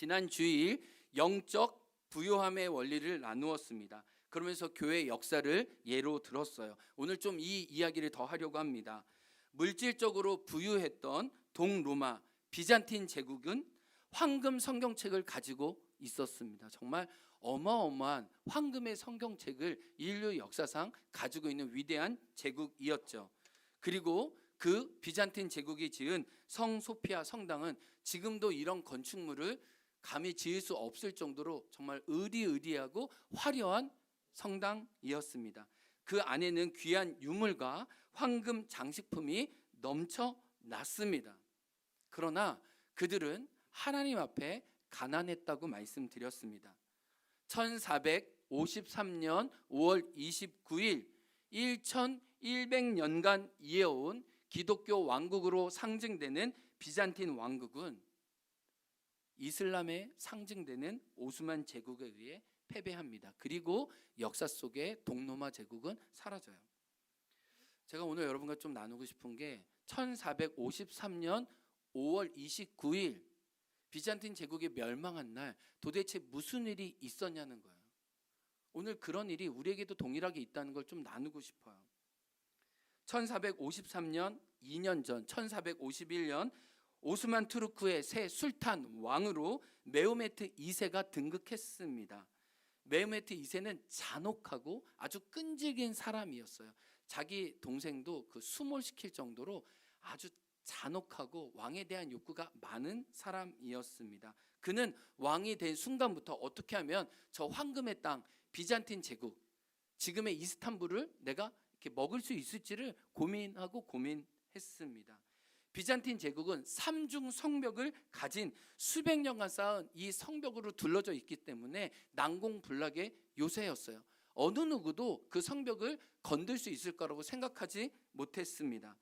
지난 주일 영적 부요함의 원리를 나누었습니다. 그러면서 교회 역사를 예로 들었어요. 오늘 좀 이 이야기를 더 하려고 합니다. 물질적으로 부유했던 동로마 비잔틴 제국은 황금 성경책을 가지고 있었습니다. 정말 어마어마한 황금의 성경책을 인류 역사상 가지고 있는 위대한 제국이었죠. 그리고 그 비잔틴 제국이 지은 성 소피아 성당은 지금도 이런 건축물을 감히 지을 수 없을 정도로 정말 의리의리하고 화려한 성당이었습니다. 그 안에는 귀한 유물과 황금 장식품이 넘쳐났습니다. 그러나 그들은 하나님 앞에 가난했다고 말씀드렸습니다. 1453년 5월 29일 1100년간 이어온 기독교 왕국으로 상징되는 비잔틴 왕국은 이슬람에 상징되는 오스만 제국에 의해 패배합니다. 그리고 역사 속에 동로마 제국은 사라져요. 제가 오늘 여러분과 좀 나누고 싶은 게 1453년 5월 29일 비잔틴 제국이 멸망한 날 도대체 무슨 일이 있었냐는 거예요. 오늘 그런 일이 우리에게도 동일하게 있다는 걸 좀 나누고 싶어요. 1453년 2년 전 1451년 오스만 투르크의 새 술탄 왕으로 메호메트 2세가 등극했습니다. 메호메트 2세는 잔혹하고 아주 끈질긴 사람이었어요. 자기 동생도 수몰시킬 정도로 아주 잔혹하고 왕에 대한 욕구가 많은 사람이었습니다. 그는 왕이 된 순간부터 어떻게 하면 저 황금의 땅 비잔틴 제국, 지금의 이스탄불을 내가 이렇게 먹을 수 있을지를 고민했습니다. 비잔틴 제국은 삼중 성벽을 가진 수백 년간 쌓은 이 성벽으로 둘러져 있기 때문에 난공불락의 요새였어요. 어느 누구도 그 성벽을 건들 수 있을 거라고 생각하지 못했습니다.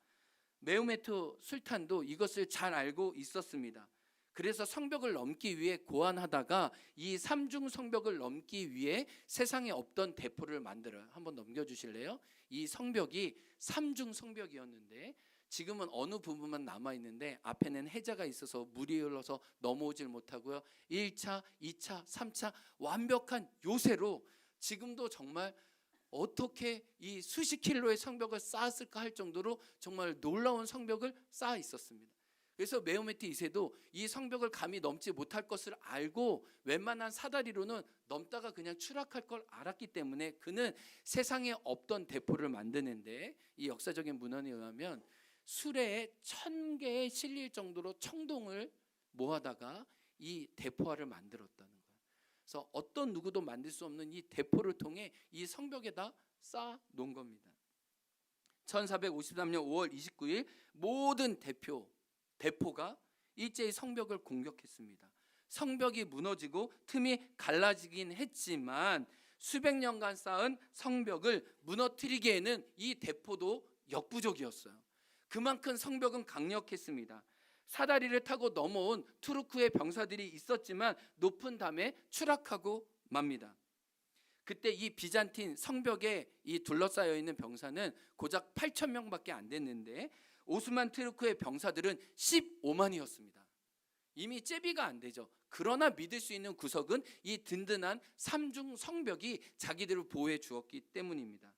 메호메트 술탄도 이것을 잘 알고 있었습니다. 그래서 성벽을 넘기 위해 고안하다가 이 삼중 성벽을 넘기 위해 세상에 없던 대포를 만들어요. 한번 넘겨주실래요? 이 성벽이 삼중 성벽이었는데 지금은 어느 부분만 남아있는데 앞에는 해자가 있어서 물이 흘러서 넘어오질 못하고요. 1차, 2차, 3차 완벽한 요새로 지금도 정말 어떻게 이 수십 킬로의 성벽을 쌓았을까 할 정도로 정말 놀라운 성벽을 쌓아 있었습니다. 그래서 메호메트 2세도 이 성벽을 감히 넘지 못할 것을 알고 웬만한 사다리로는 넘다가 그냥 추락할 걸 알았기 때문에 그는 세상에 없던 대포를 만드는데 이 역사적인 문헌에 의하면 수레에 1000개에 실릴 정도로 청동을 모아다가 이 대포화를 만들었다는 거예요. 그래서 어떤 누구도 만들 수 없는 이 대포를 통해 이 성벽에다 쌓아 놓은 겁니다. 1453년 5월 29일 모든 대포가 일제히 성벽을 공격했습니다. 성벽이 무너지고 틈이 갈라지긴 했지만 수백 년간 쌓은 성벽을 무너뜨리기에는 이 대포도 역부족이었어요. 그만큼 성벽은 강력했습니다. 사다리를 타고 넘어온 투르크의 병사들이 있었지만 높은 담에 추락하고 맙니다. 그때 이 비잔틴 성벽에 이 둘러싸여 있는 병사는 고작 8,000명밖에 안 됐는데 오스만 투르크의 병사들은 15만이었습니다. 이미 제비가 안 되죠. 그러나 믿을 수 있는 구석은 이 든든한 삼중 성벽이 자기들을 보호해 주었기 때문입니다.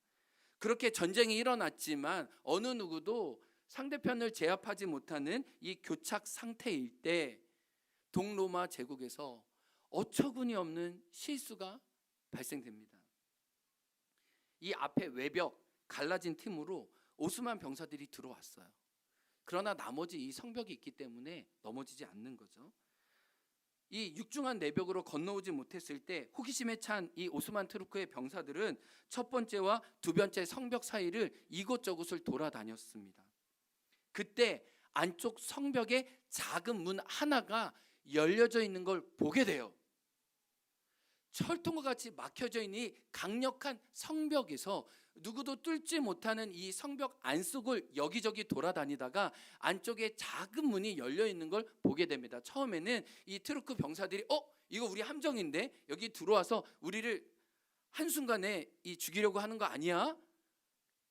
그렇게 전쟁이 일어났지만 어느 누구도 상대편을 제압하지 못하는 이 교착 상태일 때 동로마 제국에서 어처구니 없는 실수가 발생됩니다. 이 앞에 외벽 갈라진 틈으로 오스만 병사들이 들어왔어요. 그러나 나머지 이 성벽이 있기 때문에 넘어지지 않는 거죠. 이 육중한 내벽으로 건너오지 못했을 때 호기심에 찬 이 오스만 투르크의 병사들은 첫 번째와 두 번째 성벽 사이를 이곳저곳을 돌아다녔습니다. 그때 안쪽 성벽에 작은 문 하나가 열려져 있는 걸 보게 돼요. 철통과 같이 막혀져 있는 이 강력한 성벽에서 누구도 뚫지 못하는 이 성벽 안속을 여기저기 돌아다니다가 안쪽에 작은 문이 열려 있는 걸 보게 됩니다. 처음에는 이 투르크 병사들이 이거 우리 함정인데 여기 들어와서 우리를 한순간에 죽이려고 하는 거 아니야?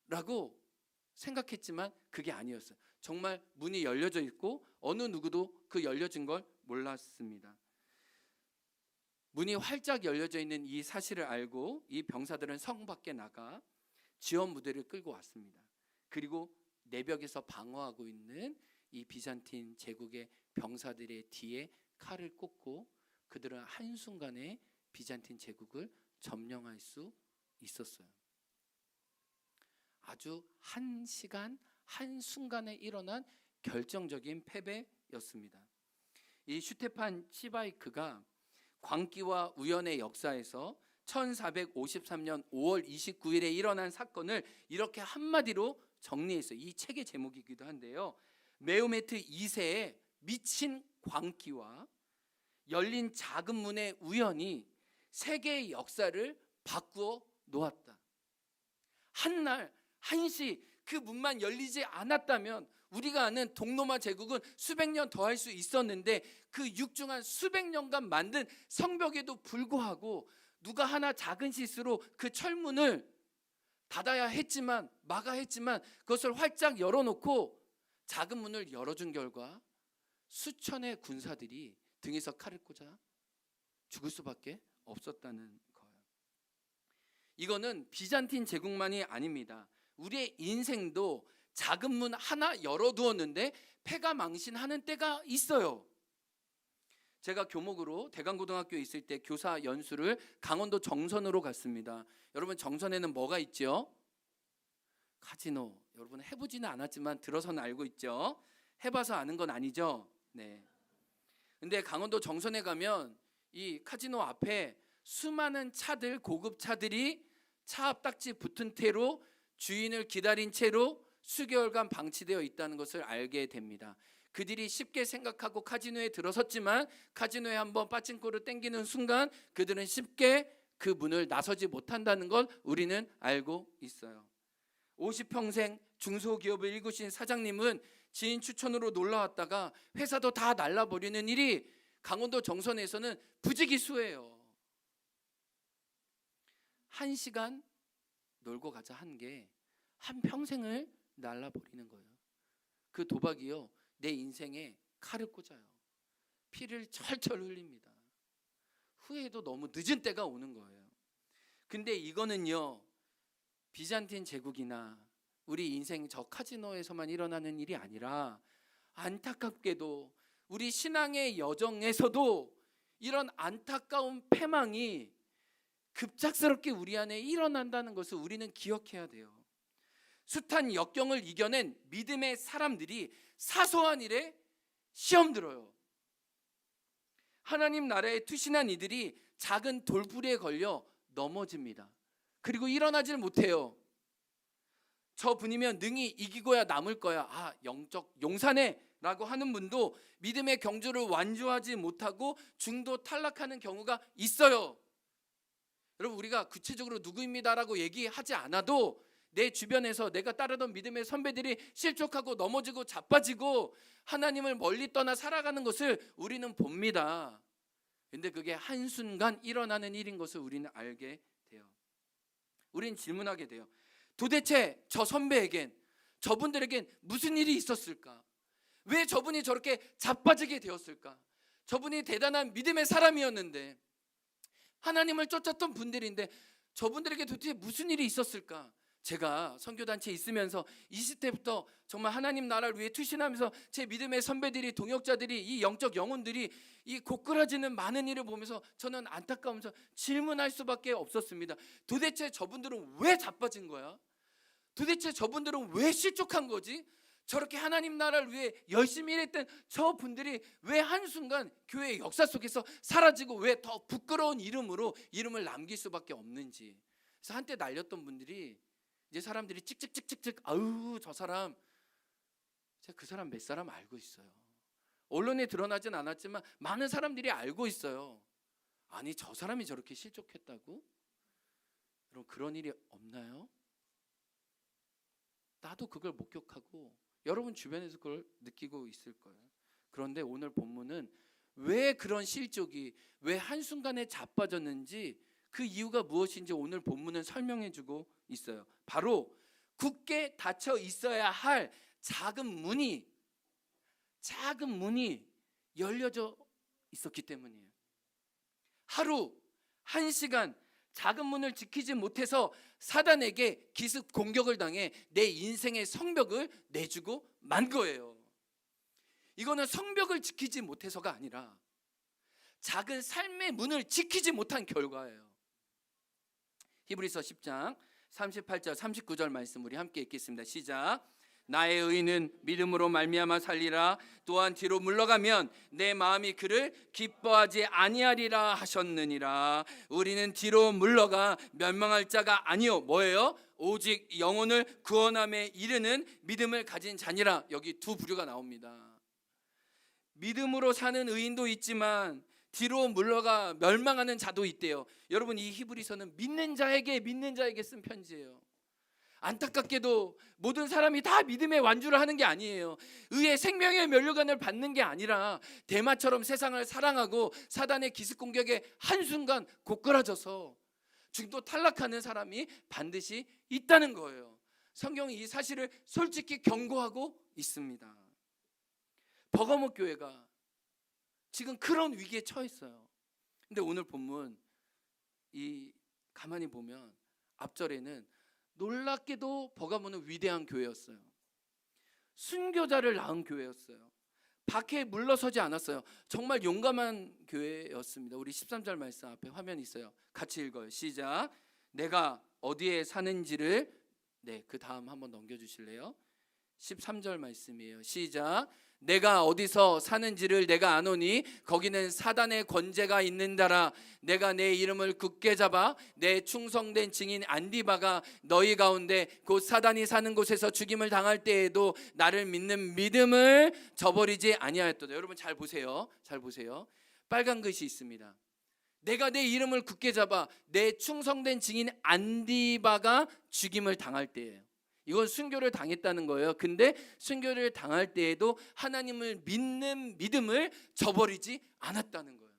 라고 생각했지만 그게 아니었어요. 정말 문이 열려져 있고 어느 누구도 그 열려진 걸 몰랐습니다. 문이 활짝 열려져 있는 이 사실을 알고 이 병사들은 성 밖에 나가 지원 부대를 끌고 왔습니다. 그리고 내벽에서 방어하고 있는 이 비잔틴 제국의 병사들의 뒤에 칼을 꽂고 그들은 한순간에 비잔틴 제국을 점령할 수 있었어요. 아주 한 시간 한순간에 일어난 결정적인 패배였습니다. 이 슈테판 치바이크가 광기와 우연의 역사에서 1453년 5월 29일에 일어난 사건을 이렇게 한마디로 정리했어요. 이 책의 제목이기도 한데요. 메호메트 2세의 미친 광기와 열린 작은 문의 우연이 세계의 역사를 바꾸어 놓았다. 한날 한시 그 문만 열리지 않았다면 우리가 아는 동로마 제국은 수백 년 더 할 수 있었는데 그 육중한 수백 년간 만든 성벽에도 불구하고 누가 하나 작은 실수로 그 철문을 닫아야 했지만 막아야 했지만 그것을 활짝 열어놓고 작은 문을 열어준 결과 수천의 군사들이 등에서 칼을 꽂아 죽을 수밖에 없었다는 거예요. 이거는 비잔틴 제국만이 아닙니다. 우리의 인생도 작은 문 하나 열어두었는데 패가 망신하는 때가 있어요. 제가 교목으로 대강고등학교에 있을 때 교사 연수를 강원도 정선으로 갔습니다. 여러분 정선에는 뭐가 있죠? 카지노. 여러분 해보지는 않았지만 들어서는 알고 있죠. 해봐서 아는 건 아니죠. 네. 근데 강원도 정선에 가면 이 카지노 앞에 수많은 차들, 고급 차들이 차 앞 딱지 붙은 채로 주인을 기다린 채로 수개월간 방치되어 있다는 것을 알게 됩니다. 그들이 쉽게 생각하고 카지노에 들어섰지만 카지노에 한번 빠친코를 땡기는 순간 그들은 쉽게 그 문을 나서지 못한다는 걸 우리는 알고 있어요. 50평생 중소기업을 일구신 사장님은 지인 추천으로 놀러왔다가 회사도 다 날라버리는 일이 강원도 정선에서는 부지기수예요. 1시간 놀고 가자 한 게 한평생을 날라버리는 거예요. 그 도박이요, 내 인생에 칼을 꽂아요. 피를 철철 흘립니다. 후회도 너무 늦은 때가 오는 거예요. 근데 이거는요, 비잔틴 제국이나 우리 인생 저 카지노에서만 일어나는 일이 아니라 안타깝게도 우리 신앙의 여정에서도 이런 안타까운 패망이 급작스럽게 우리 안에 일어난다는 것을 우리는 기억해야 돼요. 숱한 역경을 이겨낸 믿음의 사람들이 사소한 일에 시험 들어요. 하나님 나라에 투신한 이들이 작은 돌부리에 걸려 넘어집니다. 그리고 일어나질 못해요. 저 분이면 능히 이기고야 남을 거야. 아, 영적 용사네 라고 하는 분도 믿음의 경주를 완주하지 못하고 중도 탈락하는 경우가 있어요. 여러분, 우리가 구체적으로 누구입니다라고 얘기하지 않아도 내 주변에서 내가 따르던 믿음의 선배들이 실족하고 넘어지고 자빠지고 하나님을 멀리 떠나 살아가는 것을 우리는 봅니다. 근데 그게 한순간 일어나는 일인 것을 우리는 알게 돼요. 우린 질문하게 돼요. 도대체 저 선배에겐, 저분들에겐 무슨 일이 있었을까? 왜 저분이 저렇게 자빠지게 되었을까? 저분이 대단한 믿음의 사람이었는데, 하나님을 쫓았던 분들인데 저분들에게 도대체 무슨 일이 있었을까? 제가 선교단체에 있으면서 20대부터 정말 하나님 나라를 위해 투신하면서 제 믿음의 선배들이, 동역자들이, 이 영적 영혼들이 이 고꾸라지는 많은 일을 보면서 저는 안타까우면서 질문할 수밖에 없었습니다. 도대체 저분들은 왜 자빠진 거야? 도대체 저분들은 왜 실족한 거지? 저렇게 하나님 나라를 위해 열심히 일했던 저 분들이 왜 한순간 교회의 역사 속에서 사라지고 왜 더 부끄러운 이름으로 이름을 남길 수밖에 없는지. 그래서 한때 날렸던 분들이 이제 사람들이 찍찍찍찍찍, 아유 저 사람, 제가 그 사람 몇 사람 알고 있어요. 언론에 드러나진 않았지만 많은 사람들이 알고 있어요. 아니 저 사람이 저렇게 실족했다고? 여러분, 그런 일이 없나요? 나도 그걸 목격하고 여러분 주변에서 그걸 느끼고 있을 거예요. 그런데 오늘 본문은 왜 그런 실족이, 왜 한순간에 자빠졌는지, 그 이유가 무엇인지 오늘 본문은 설명해 주고 있어요. 바로 굳게 닫혀 있어야 할 작은 문이 열려져 있었기 때문이에요. 하루 1시간 작은 문을 지키지 못해서 사단에게 기습 공격을 당해 내 인생의 성벽을 내주고 만 거예요. 이거는 성벽을 지키지 못해서가 아니라 작은 삶의 문을 지키지 못한 결과예요. 히브리서 10장 38절 39절 말씀 우리 함께 읽겠습니다. 시작. 나의 의는 믿음으로 말미암아 살리라. 또한 뒤로 물러가면 내 마음이 그를 기뻐하지 아니하리라 하셨느니라. 우리는 뒤로 물러가 멸망할 자가 아니요 뭐예요? 오직 영혼을 구원함에 이르는 믿음을 가진 자니라. 여기 두 부류가 나옵니다. 믿음으로 사는 의인도 있지만 뒤로 물러가 멸망하는 자도 있대요. 여러분, 이 히브리서는 믿는 자에게 쓴 편지예요. 안타깝게도 모든 사람이 다 믿음의 완주를 하는 게 아니에요. 의의 생명의 면류관을 받는 게 아니라 대마처럼 세상을 사랑하고 사단의 기습 공격에 한순간 고꾸라져서 중도 탈락하는 사람이 반드시 있다는 거예요. 성경이 이 사실을 솔직히 경고하고 있습니다. 버가모 교회가 지금 그런 위기에 처했어요. 근데 오늘 본문 가만히 보면 앞절에는 놀랍게도 버가모는 위대한 교회였어요. 순교자를 낳은 교회였어요. 박해에 물러서지 않았어요. 정말 용감한 교회였습니다. 우리 13절 말씀 앞에 화면 있어요. 같이 읽어요. 시작. 내가 어디에 사는지를 그 다음 한번 넘겨주실래요? 13절 말씀이에요. 시작. 내가 어디서 사는지를 내가 아노니 거기는 사단의 권세가 있는다라. 내가 내 이름을 굳게 잡아 내 충성된 증인 안디바가 너희 가운데 곧 사단이 사는 곳에서 죽임을 당할 때에도 나를 믿는 믿음을 저버리지 아니하였도다. 여러분 잘 보세요. 잘 보세요. 빨간 글씨 있습니다. 내가 내 이름을 굳게 잡아 내 충성된 증인 안디바가 죽임을 당할 때예요. 이건 순교를 당했다는 거예요. 근데 순교를 당할 때에도 하나님을 믿는 믿음을 저버리지 않았다는 거예요.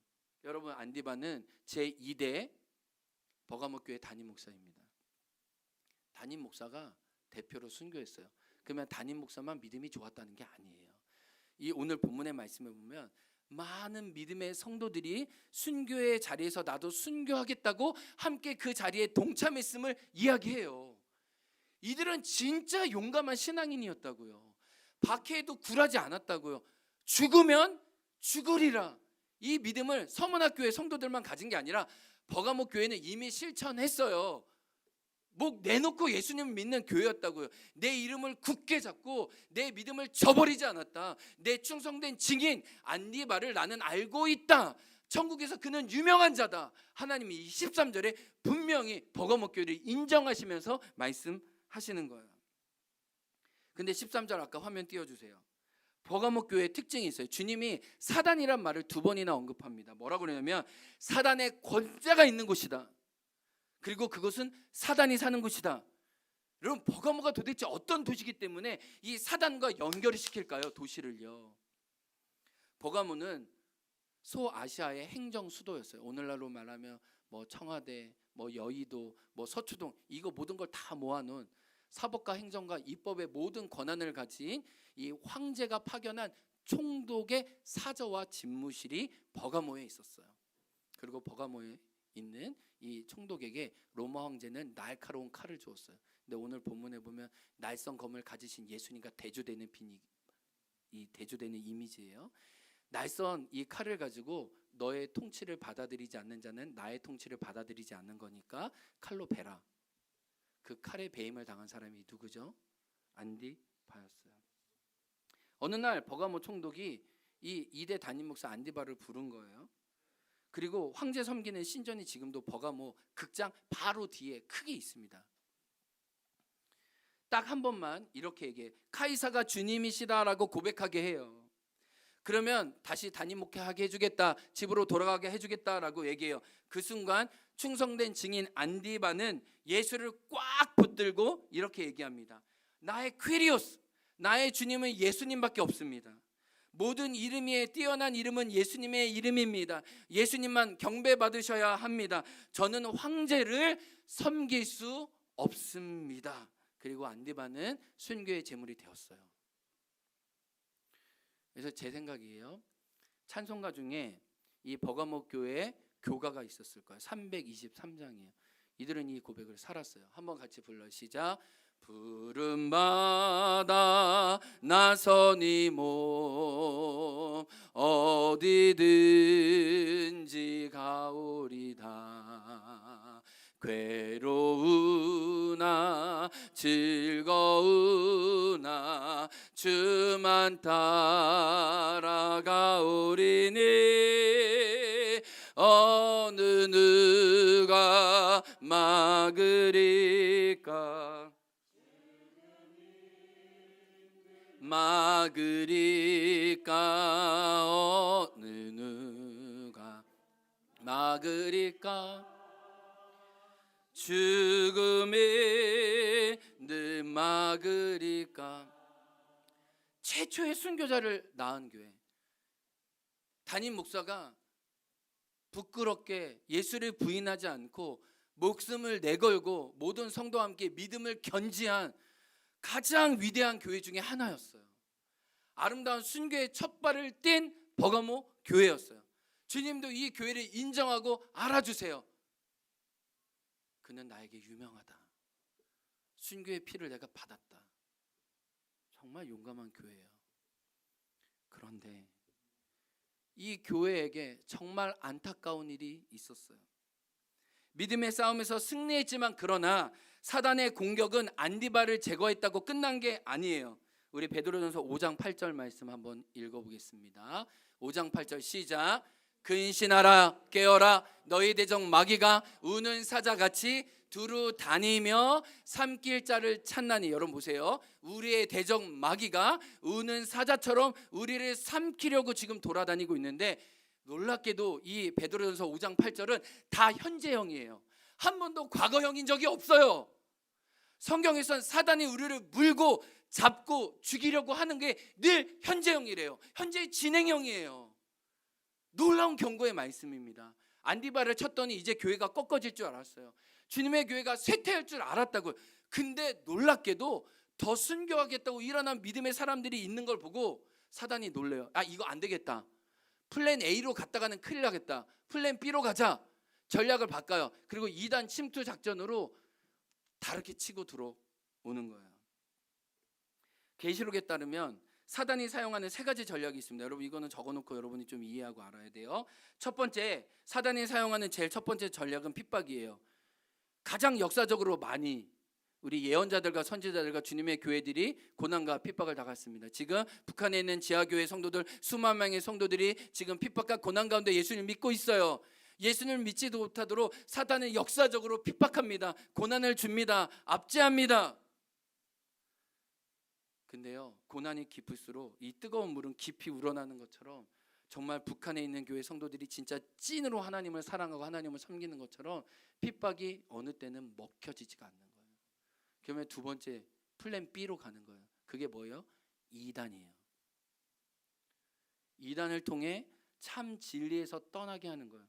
여러분, 안디바는 제2대 버가모 교회 담임 목사입니다. 담임 목사가 대표로 순교했어요. 그러면 담임 목사만 믿음이 좋았다는 게 아니에요. 이 오늘 본문의 말씀을 보면 많은 믿음의 성도들이 순교의 자리에서 나도 순교하겠다고 함께 그 자리에 동참했음을 이야기해요. 이들은 진짜 용감한 신앙인이었다고요. 박해에도 굴하지 않았다고요. 죽으면 죽으리라. 이 믿음을 서문학교의 성도들만 가진 게 아니라 버가모 교회는 이미 실천했어요. 목 내놓고 예수님을 믿는 교회였다고요. 내 이름을 굳게 잡고 내 믿음을 저버리지 않았다. 내 충성된 증인 안디바를 나는 알고 있다. 천국에서 그는 유명한 자다. 하나님이 13절에 분명히 버가모 교회를 인정하시면서 말씀하시는 거예요. 근데 13절 아까 화면 띄워주세요. 버가모 교회의 특징이 있어요. 주님이 사단이란 말을 2번이나 언급합니다. 뭐라고 그러냐면 사단의 권세가 있는 곳이다. 그리고 그것은 사단이 사는 곳이다. 여러분, 버가모가 도대체 어떤 도시이기 때문에 이 사단과 연결을 시킬까요? 도시를요. 버가모는 소아시아의 행정 수도였어요. 오늘날로 말하면 뭐 청와대, 뭐 여의도, 뭐 서초동, 이거 모든 걸 다 모아놓은 사법과 행정과 입법의 모든 권한을 가진 이 황제가 파견한 총독의 사저와 집무실이 버가모에 있었어요. 그리고 버가모에 있는 이 총독에게 로마 황제는 날카로운 칼을 주었어요. 근데 오늘 본문에 보면 날선 검을 가지신 예수님과 대조되는 이 대조되는 이미지예요. 날선 이 칼을 가지고 너의 통치를 받아들이지 않는 자는 나의 통치를 받아들이지 않는 거니까 칼로 베라. 그 칼에 배임을 당한 사람이 누구죠? 안디바였어요. 어느 날 버가모 총독이 이 2대 담임 목사 안디바를 부른 거예요. 그리고 황제 섬기는 신전이 지금도 버가모 극장 바로 뒤에 크게 있습니다. 딱 한 번만 이렇게 얘기해. 카이사가 주님이시다라고 고백하게 해요. 그러면 다시 담임 목회하게 해주겠다, 집으로 돌아가게 해주겠다라고 얘기해요. 그 순간 충성된 증인 안디바는 예수를 꽉 붙들고 이렇게 얘기합니다. 나의 퀴리오스, 나의 주님은 예수님밖에 없습니다. 모든 이름 위에 뛰어난 이름은 예수님의 이름입니다. 예수님만 경배받으셔야 합니다. 저는 황제를 섬길 수 없습니다. 그리고 안디바는 순교의 제물이 되었어요. 그래서 제 생각이에요. 찬송가 중에 이 버가모 교회의 교가가 있었을 거예요. 323장이에요. 이들은 이 고백을 살았어요. 한번 같이 불러 시작. 푸른 바다 나서니 몸 어디든지 가오리다. 괴로우나 즐거우나 주만 따라가오리니 어느 누가 막으리까. 어느 누가 막으리까. 죽음이 늘 막으리까. 최초의 순교자를 낳은 교회. 담임 목사가 부끄럽게 예수를 부인하지 않고 목숨을 내걸고 모든 성도와 함께 믿음을 견지한 가장 위대한 교회 중에 하나였어요. 아름다운 순교의 첫 발을 뗀 버가모 교회였어요. 주님도 이 교회를 인정하고 알아주세요. 그는 나에게 유명하다. 순교의 피를 내가 받았다. 정말 용감한 교회예요. 그런데 이 교회에게 정말 안타까운 일이 있었어요. 믿음의 싸움에서 승리했지만 그러나 사단의 공격은 안디바를 제거했다고 끝난 게 아니에요. 우리 베드로전서 5장 8절 말씀 한번 읽어보겠습니다. 5장 8절 시작. 근신하라 깨어라 너희 대적 마귀가 우는 사자같이 두루 다니며 삼킬 자를 찾나니. 여러분 보세요. 우리의 대적 마귀가 우는 사자처럼 우리를 삼키려고 지금 돌아다니고 있는데, 놀랍게도 이 베드로전서 5장 8절은 다 현재형이에요. 한 번도 과거형인 적이 없어요. 성경에선 사단이 우리를 물고 잡고 죽이려고 하는 게 늘 현재형이래요. 현재 진행형이에요. 놀라운 경고의 말씀입니다. 안디바를 쳤더니 이제 교회가 꺾어질 줄 알았어요. 주님의 교회가 쇠퇴할 줄 알았다고요. 근데 놀랍게도 더 순교하겠다고 일어난 믿음의 사람들이 있는 걸 보고 사단이 놀래요. 아, 이거 안 되겠다. 플랜 A로 갔다가는 큰일 나겠다. 플랜 B로 가자. 전략을 바꿔요. 그리고 2단 침투 작전으로 다르게 치고 들어오는 거예요. 계시록에 따르면 사단이 사용하는 세 가지 전략이 있습니다. 여러분 이거는 적어놓고 여러분이 좀 이해하고 알아야 돼요. 첫 번째, 사단이 사용하는 제일 첫 번째 전략은 핍박이에요. 가장 역사적으로 많이 우리 예언자들과 선지자들과 주님의 교회들이 고난과 핍박을 당했습니다. 지금 북한에 있는 지하교회 성도들 수만 명의 성도들이 지금 핍박과 고난 가운데 예수님을 믿고 있어요. 예수님을 믿지도 못하도록 사단은 역사적으로 핍박합니다. 고난을 줍니다. 압제합니다. 근데요, 고난이 깊을수록 이 뜨거운 물은 깊이 우러나는 것처럼 정말 북한에 있는 교회 성도들이 진짜 찐으로 하나님을 사랑하고 하나님을 섬기는 것처럼 핍박이 어느 때는 먹혀지지가 않는 거예요. 그러면 두 번째 플랜 B로 가는 거예요. 그게 뭐예요? 이단이에요. 이단을 통해 참 진리에서 떠나게 하는 거예요.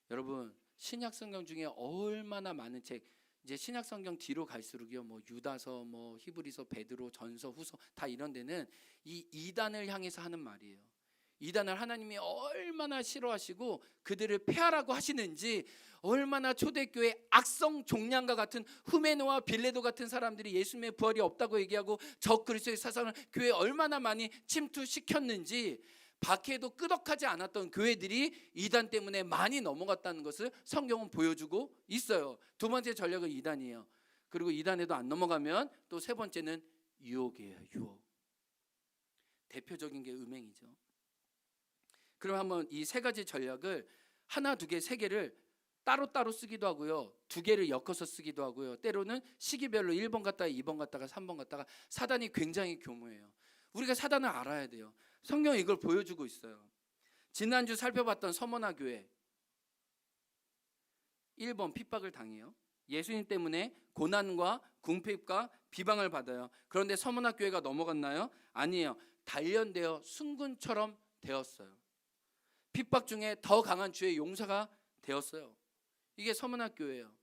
여러분 신약 성경 중에 얼마나 많은 책, 이제 신약 성경 뒤로 갈수록요, 뭐 유다서, 뭐 히브리서, 베드로, 전서, 후서 다 이런 데는 이 이단을 향해서 하는 말이에요. 이단을 하나님이 얼마나 싫어하시고 그들을 폐하라고 하시는지, 얼마나 초대교회 악성 종량과 같은 후메노와 빌레도 같은 사람들이 예수님의 부활이 없다고 얘기하고 적 그리스도의 사상을 교회에 얼마나 많이 침투시켰는지, 박해도 끄덕하지 않았던 교회들이 이단 때문에 많이 넘어갔다는 것을 성경은 보여주고 있어요. 두 번째 전략은 이단이에요. 그리고 이단에도 안 넘어가면 또 세 번째는 유혹이에요. 유혹. 대표적인 게 음행이죠. 그럼 한번 이 세 가지 전략을 하나, 두 개, 세 개를 따로따로 쓰기도 하고요, 두 개를 엮어서 쓰기도 하고요, 때로는 시기별로 1번 갔다가 2번 갔다가 3번 갔다가. 사단이 굉장히 교묘해요. 우리가 사단을 알아야 돼요. 성경이 이걸 보여주고 있어요. 지난주 살펴봤던 서머나 교회 1번 핍박을 당해요. 예수님 때문에 고난과 궁핍과 비방을 받아요. 그런데 서머나 교회가 넘어갔나요? 아니에요. 단련되어 순군처럼 되었어요. 핍박 중에 더 강한 주의 용사가 되었어요. 이게 서머나 교회예요.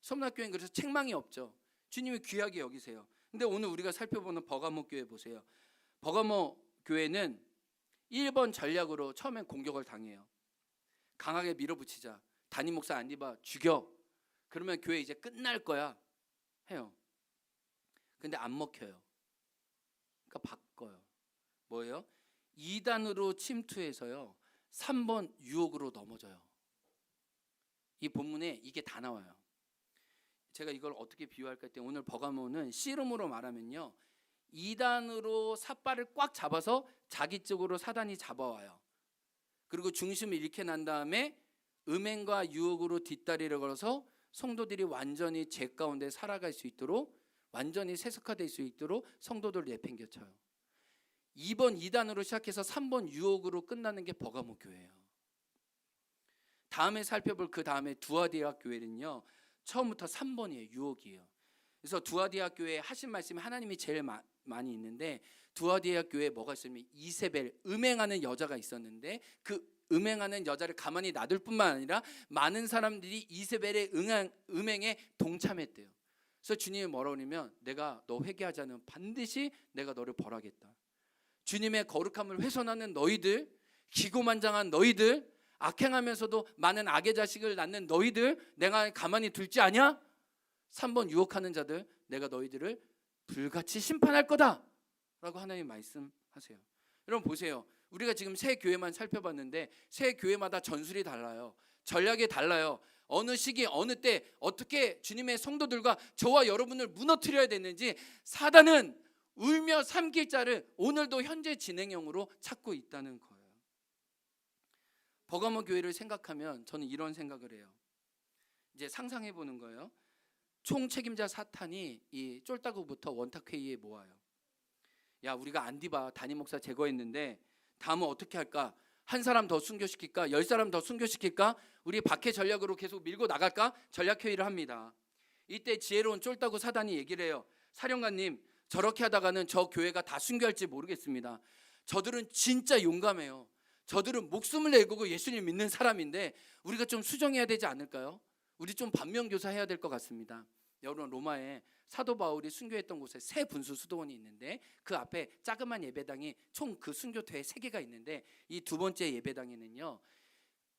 서머나 교회는 그래서 책망이 없죠. 주님이 귀하게 여기세요. 근데 오늘 우리가 살펴보는 버가모 교회 보세요. 버가모 교회는 1번 전략으로 처음엔 공격을 당해요. 강하게 밀어붙이자. 담임 목사 안디바 죽여. 그러면 교회 이제 끝날 거야 해요. 근데 안 먹혀요. 그러니까 바꿔요. 뭐예요? 2단으로 침투해서요 3번 유혹으로 넘어져요. 이 본문에 이게 다 나와요. 제가 이걸 어떻게 비유할까 했더니 오늘 버가모는 씨름으로 말하면요 2단으로 삿발을 꽉 잡아서 자기 쪽으로 사단이 잡아와요. 그리고 중심을 잃게 난 다음에 음행과 유혹으로 뒷다리를 걸어서 성도들이 완전히 죄 가운데 살아갈 수 있도록, 완전히 세속화될 수 있도록 성도들을 내팽개쳐요. 2번 2단으로 시작해서 3번 유혹으로 끝나는 게 버가모 교회예요. 다음에 살펴볼 그 다음에 두아디아 교회는요 처음부터 3번이에요. 유혹이에요. 그래서 두아디아 교회에 하신 말씀이 하나님이 제일 많이 있는데, 두아디아 교회에 뭐가 있었냐면 이세벨, 음행하는 여자가 있었는데 그 음행하는 여자를 가만히 놔둘 뿐만 아니라 많은 사람들이 이세벨의 음행에 동참했대요. 그래서 주님이 뭐라고 하냐면 내가 너 회개하지 않으면 반드시 내가 너를 벌하겠다. 주님의 거룩함을 훼손하는 너희들, 기고만장한 너희들, 악행하면서도 많은 악의 자식을 낳는 너희들 내가 가만히 둘지 아냐? 3번 유혹하는 자들 내가 너희들을 불같이 심판할 거다 라고 하나님 말씀하세요. 여러분 보세요. 우리가 지금 새 교회만 살펴봤는데 새 교회마다 전술이 달라요. 전략이 달라요. 어느 시기 어느 때 어떻게 주님의 성도들과 저와 여러분을 무너뜨려야 되는지 사단은 울며 삼킬 자를 오늘도 현재 진행형으로 찾고 있다는 거예요. 버가모 교회를 생각하면 저는 이런 생각을 해요. 이제 상상해 보는 거예요. 총책임자 사탄이 이 쫄따구부터 원탁회의에 모아요. 야, 우리가 안디바 담임 목사 제거했는데 다음은 어떻게 할까? 한 사람 더 순교시킬까? 10사람 더 순교시킬까? 우리 박해 전략으로 계속 밀고 나갈까? 전략회의를 합니다. 이때 지혜로운 쫄따구 사단이 얘기를 해요. 사령관님, 저렇게 하다가는 저 교회가 다 순교할지 모르겠습니다. 저들은 진짜 용감해요. 저들은 목숨을 내고 예수님 믿는 사람인데 우리가 좀 수정해야 되지 않을까요? 우리 좀 반면교사해야 될 것 같습니다. 여러분, 로마에 사도 바울이 순교했던 곳에 새 분수 수도원이 있는데 그 앞에 자그마한 예배당이 총 그 순교대회 3개가 있는데 이 두 번째 예배당에는요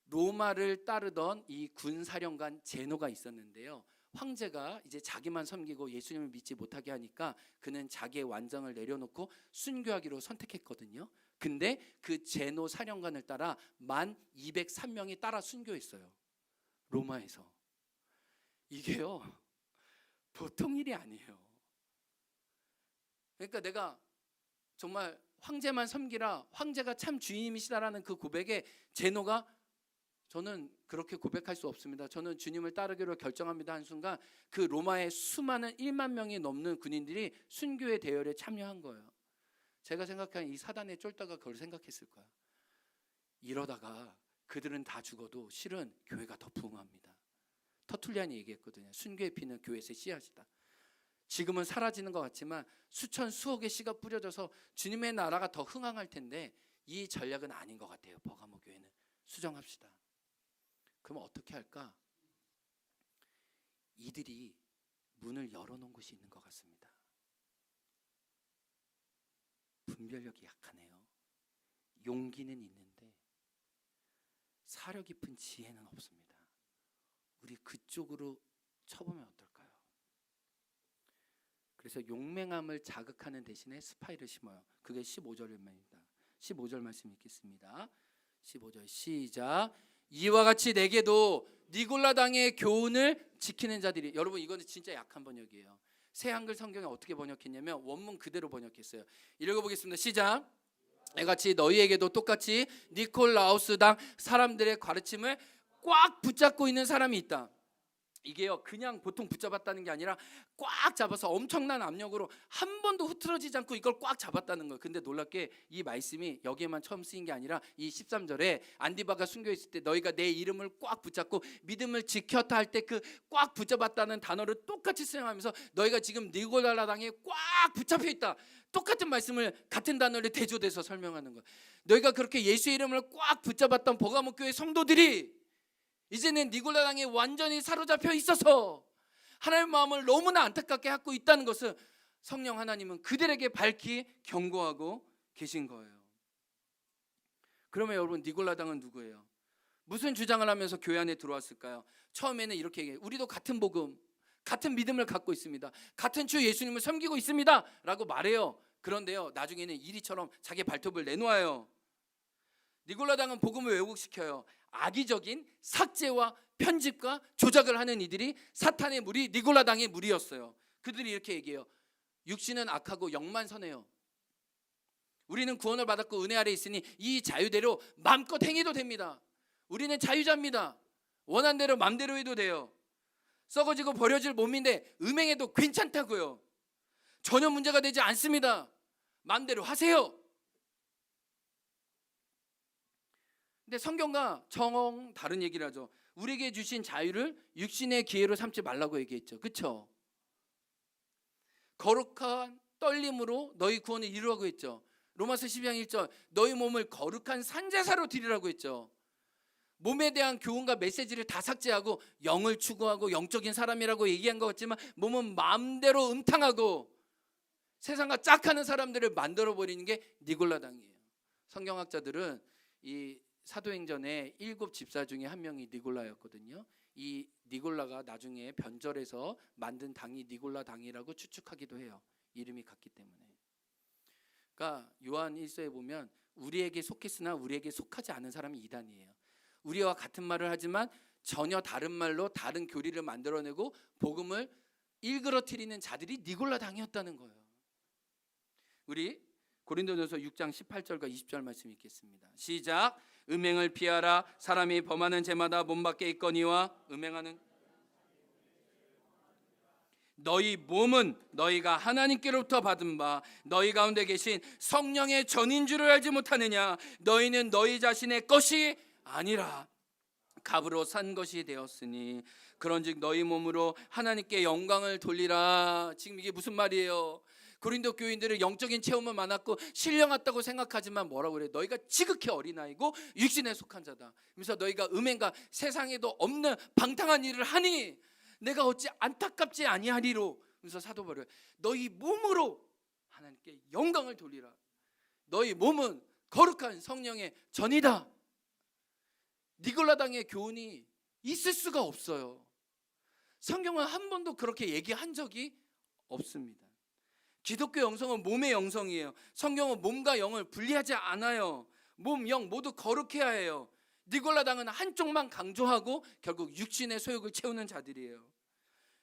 로마를 따르던 이 군사령관 제노가 있었는데요. 황제가 이제 자기만 섬기고 예수님을 믿지 못하게 하니까 그는 자기의 완장을 내려놓고 순교하기로 선택했거든요. 근데 그 제노 사령관을 따라 1203명이 따라 순교했어요. 로마에서. 이게요 보통 일이 아니에요. 그러니까 내가 정말 황제만 섬기라, 황제가 참 주인이시다라는 그 고백에 제노가 저는 그렇게 고백할 수 없습니다. 저는 주님을 따르기로 결정합니다 한 순간 그 로마의 수많은 1만 명이 넘는 군인들이 순교의 대열에 참여한 거예요. 제가 생각하는 이 사단의 쫄다가 그걸 생각했을 거야. 이러다가 그들은 다 죽어도 실은 교회가 더 부흥합니다. 터툴리안이 얘기했거든요. 순교의 피는 교회에서 씨앗이다. 지금은 사라지는 것 같지만 수천 수억의 씨가 뿌려져서 주님의 나라가 더 흥황할 텐데 이 전략은 아닌 것 같아요. 버가모 교회는. 수정합시다. 그럼 어떻게 할까? 이들이 문을 열어놓은 곳이 있는 것 같습니다. 분별력이 약하네요. 용기는 있는데 사려 깊은 지혜는 없습니다. 우리 그쪽으로 쳐보면 어떨까요? 그래서 용맹함을 자극하는 대신에 스파이를 심어요. 그게 15절입니다. 15절 말씀 읽겠습니다. 15절 시작. 이와 같이 내게도 니골라당의 교훈을 지키는 자들이. 여러분 이거는 진짜 약한 번역이에요. 새 한글 성경에 어떻게 번역했냐면 원문 그대로 번역했어요. 읽어보겠습니다. 시작. 이같이 너희에게도 똑같이 니콜라우스당 사람들의 가르침을 꽉 붙잡고 있는 사람이 있다. 이게요 그냥 보통 붙잡았다는 게 아니라 꽉 잡아서 엄청난 압력으로 한 번도 흐트러지지 않고 이걸 꽉 잡았다는 거예요. 근데 놀랍게 이 말씀이 여기에만 처음 쓰인 게 아니라 이 13절에 안디바가 순교했을 때 너희가 내 이름을 꽉 붙잡고 믿음을 지켰다 할 때 그 꽉 붙잡았다는 단어를 똑같이 사용하면서 너희가 지금 니골라당에 꽉 붙잡혀 있다. 똑같은 말씀을 같은 단어를 대조돼서 설명하는 거예요. 너희가 그렇게 예수의 이름을 꽉 붙잡았던 버가모 교회 성도들이 이제는 니골라당에 완전히 사로잡혀 있어서 하나님의 마음을 너무나 안타깝게 갖고 있다는 것을 성령 하나님은 그들에게 밝히 경고하고 계신 거예요. 그러면 여러분 니골라당은 누구예요? 무슨 주장을 하면서 교회 안에 들어왔을까요? 처음에는 이렇게 얘기해요. 우리도 같은 복음, 같은 믿음을 갖고 있습니다. 같은 주 예수님을 섬기고 있습니다 라고 말해요. 그런데요, 나중에는 이리처럼 자기 발톱을 내놓아요. 니골라당은 복음을 왜곡시켜요. 악의적인 삭제와 편집과 조작을 하는 이들이 사탄의 무리, 니골라당의 무리였어요. 그들이 이렇게 얘기해요. 육신은 악하고 영만 선해요. 우리는 구원을 받았고 은혜 아래 있으니 이 자유대로 마음껏 행해도 됩니다. 우리는 자유자입니다. 원한 대로 마음대로 해도 돼요. 썩어지고 버려질 몸인데 음행해도 괜찮다고요. 전혀 문제가 되지 않습니다. 마음대로 하세요. 근데 성경과 정 다른 얘기를 하죠. 우리에게 주신 자유를 육신의 기회로 삼지 말라고 얘기했죠. 그렇죠? 거룩한 떨림으로 너희 구원을 이루라고 했죠. 로마서 12장 1절 너희 몸을 거룩한 산제사로 드리라고 했죠. 몸에 대한 교훈과 메시지를 다 삭제하고 영을 추구하고 영적인 사람이라고 얘기한 것 같지만 몸은 마음대로 음탕하고 세상과 짝하는 사람들을 만들어버리는 게 니골라당이에요. 성경학자들은 이 사도행전의 7 집사 중에 한 명이 니골라였거든요. 이 니골라가 나중에 변절해서 만든 당이 니골라 당이라고 추측하기도 해요. 이름이 같기 때문에. 그러니까 요한 1서에 보면 우리에게 속했으나 우리에게 속하지 않은 사람이 이단이에요. 우리와 같은 말을 하지만 전혀 다른 말로 다른 교리를 만들어내고 복음을 일그러뜨리는 자들이 니골라 당이었다는 거예요. 우리 고린도전서 6장 18절과 20절 말씀 읽겠습니다. 시작. 음행을 피하라. 사람이 범하는 죄마다 몸 밖에 있거니와 음행하는 너희 몸은 너희가 하나님께로부터 받은 바 너희 가운데 계신 성령의 전인 줄을 알지 못하느냐. 너희는 너희 자신의 것이 아니라 값으로 산 것이 되었으니 그런즉 너희 몸으로 하나님께 영광을 돌리라. 지금 이게 무슨 말이에요? 고린도 교인들은 영적인 체험은 많았고 신령 같다고 생각하지만 뭐라고 그래요? 너희가 지극히 어린아이고 육신에 속한 자다. 그래서 너희가 음행과 세상에도 없는 방탕한 일을 하니 내가 어찌 안타깝지 아니하리로. 그래서 사도 바울은 너희 몸으로 하나님께 영광을 돌리라. 너희 몸은 거룩한 성령의 전이다. 니골라당의 교훈이 있을 수가 없어요. 성경은 한 번도 그렇게 얘기한 적이 없습니다. 기독교 영성은 몸의 영성이에요. 성경은 몸과 영을 분리하지 않아요. 몸, 영 모두 거룩해야 해요. 니골라당은 한쪽만 강조하고 결국 육신의 소욕을 채우는 자들이에요.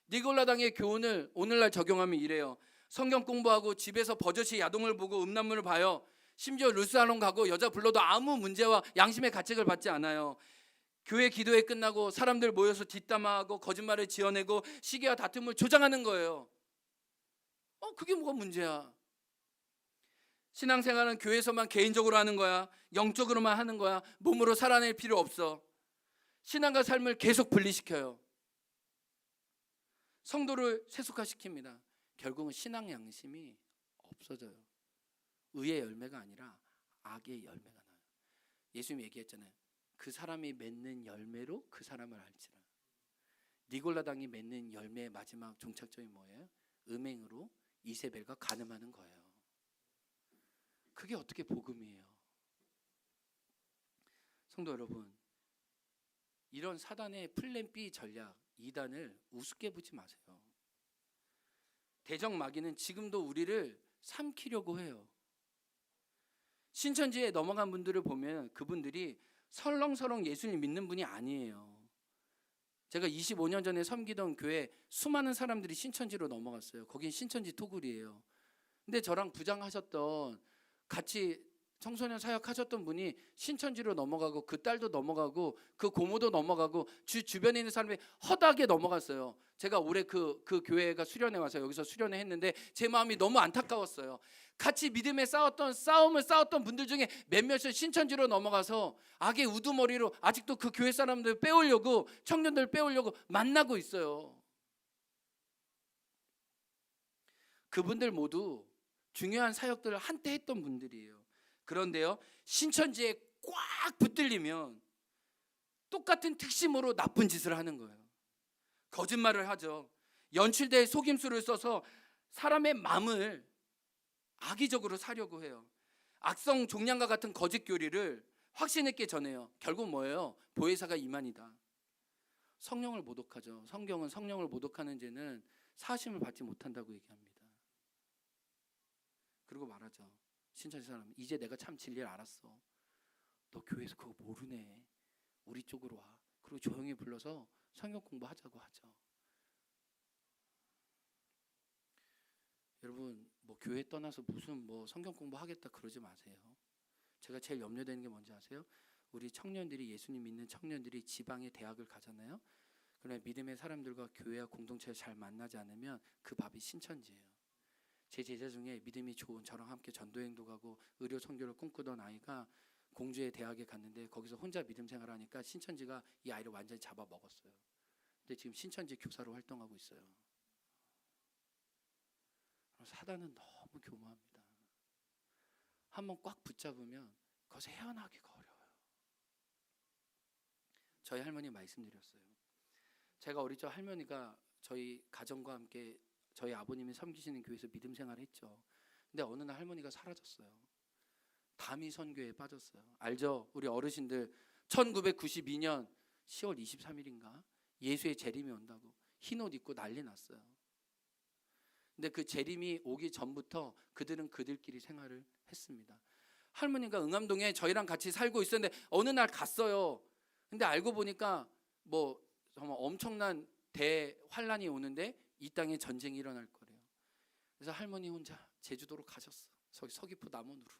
니골라당의 교훈을 오늘날 적용하면 이래요. 성경 공부하고 집에서 버젓이 야동을 보고 음란물을 봐요. 심지어 르스살롱 가고 여자 불러도 아무 문제와 양심의 가책을 받지 않아요. 교회 기도회 끝나고 사람들 모여서 뒷담화하고 거짓말을 지어내고 시기와 다툼을 조장하는 거예요. 그게 뭐가 문제야? 신앙생활은 교회에서만 개인적으로 하는 거야. 영적으로만 하는 거야. 몸으로 살아낼 필요 없어. 신앙과 삶을 계속 분리시켜요. 성도를 세속화시킵니다. 결국은 신앙 양심이 없어져요. 의의 열매가 아니라 악의 열매가 나요. 예수님이 얘기했잖아요. 그 사람이 맺는 열매로 그 사람을 알지라. 니골라당이 맺는 열매의 마지막 종착점이 뭐예요? 음행으로 이세벨과 간음하는 거예요. 그게 어떻게 복음이에요? 성도 여러분, 이런 사단의 플랜 B 전략 2단을 우습게 보지 마세요. 대적 마귀는 지금도 우리를 삼키려고 해요. 신천지에 넘어간 분들을 보면 그분들이 설렁설렁 예수님 믿는 분이 아니에요. 제가 25년 전에 섬기던 교회 수많은 사람들이 신천지로 넘어갔어요. 거긴 신천지 토굴이에요. 근데 저랑 부장하셨던 같이 청소년 사역하셨던 분이 신천지로 넘어가고 그 딸도 넘어가고 그 고모도 넘어가고 주변에 있는 사람이 허다하게 넘어갔어요. 제가 올해 그 교회가 수련회 와서 여기서 수련회 했는데 제 마음이 너무 안타까웠어요. 같이 믿음에 싸움을 싸웠던 분들 중에 몇몇은 신천지로 넘어가서 악의 우두머리로 아직도 그 교회 사람들 빼오려고 청년들 빼오려고 만나고 있어요. 그분들 모두 중요한 사역들을 한때 했던 분들이에요. 그런데요, 신천지에 꽉 붙들리면 똑같은 특심으로 나쁜 짓을 하는 거예요. 거짓말을 하죠. 연출된 속임수를 써서 사람의 마음을 악의적으로 사려고 해요. 악성 종량과 같은 거짓 교리를 확신 있게 전해요. 결국 뭐예요? 보혜사가 이만이다. 성령을 모독하죠. 성경은 성령을 모독하는 죄는 사심을 받지 못한다고 얘기합니다. 그리고 말하죠. 신천지 사람, 이제 내가 참 진리를 알았어. 너 교회에서 그거 모르네. 우리 쪽으로 와. 그리고 조용히 불러서 성경 공부하자고 하죠. 여러분, 뭐 교회 떠나서 무슨 뭐 성경 공부하겠다 그러지 마세요. 제가 제일 염려되는 게 뭔지 아세요? 우리 청년들이, 예수님 믿는 청년들이 지방의 대학을 가잖아요. 그러나 믿음의 사람들과 교회와 공동체를 잘 만나지 않으면 그 밥이 신천지예요. 제 제자 중에 믿음이 좋은, 저랑 함께 전도행도 가고 의료 선교를 꿈꾸던 아이가 공주의 대학에 갔는데 거기서 혼자 믿음 생활하니까 신천지가 이 아이를 완전히 잡아먹었어요. 근데 지금 신천지 교사로 활동하고 있어요. 사단은 너무 교묘합니다. 한번 꽉 붙잡으면 거기서 헤어나기가 어려워요. 저희 할머니 말씀드렸어요. 제가 어릴 적 할머니가 저희 가정과 함께 저희 아버님이 섬기시는 교회에서 믿음 생활을 했죠. 근데 어느 날 할머니가 사라졌어요. 다미 선교에 빠졌어요. 알죠? 우리 어르신들 1992년 10월 23일인가 예수의 재림이 온다고 흰 옷 입고 난리 났어요. 근데 그 재림이 오기 전부터 그들은 그들끼리 생활을 했습니다. 할머니가 응암동에 저희랑 같이 살고 있었는데 어느 날 갔어요. 근데 알고 보니까 뭐 정말 엄청난 대환란이 오는데 이 땅에 전쟁이 일어날 거래요. 그래서 할머니 혼자 제주도로 가셨어. 서귀포 남원으로.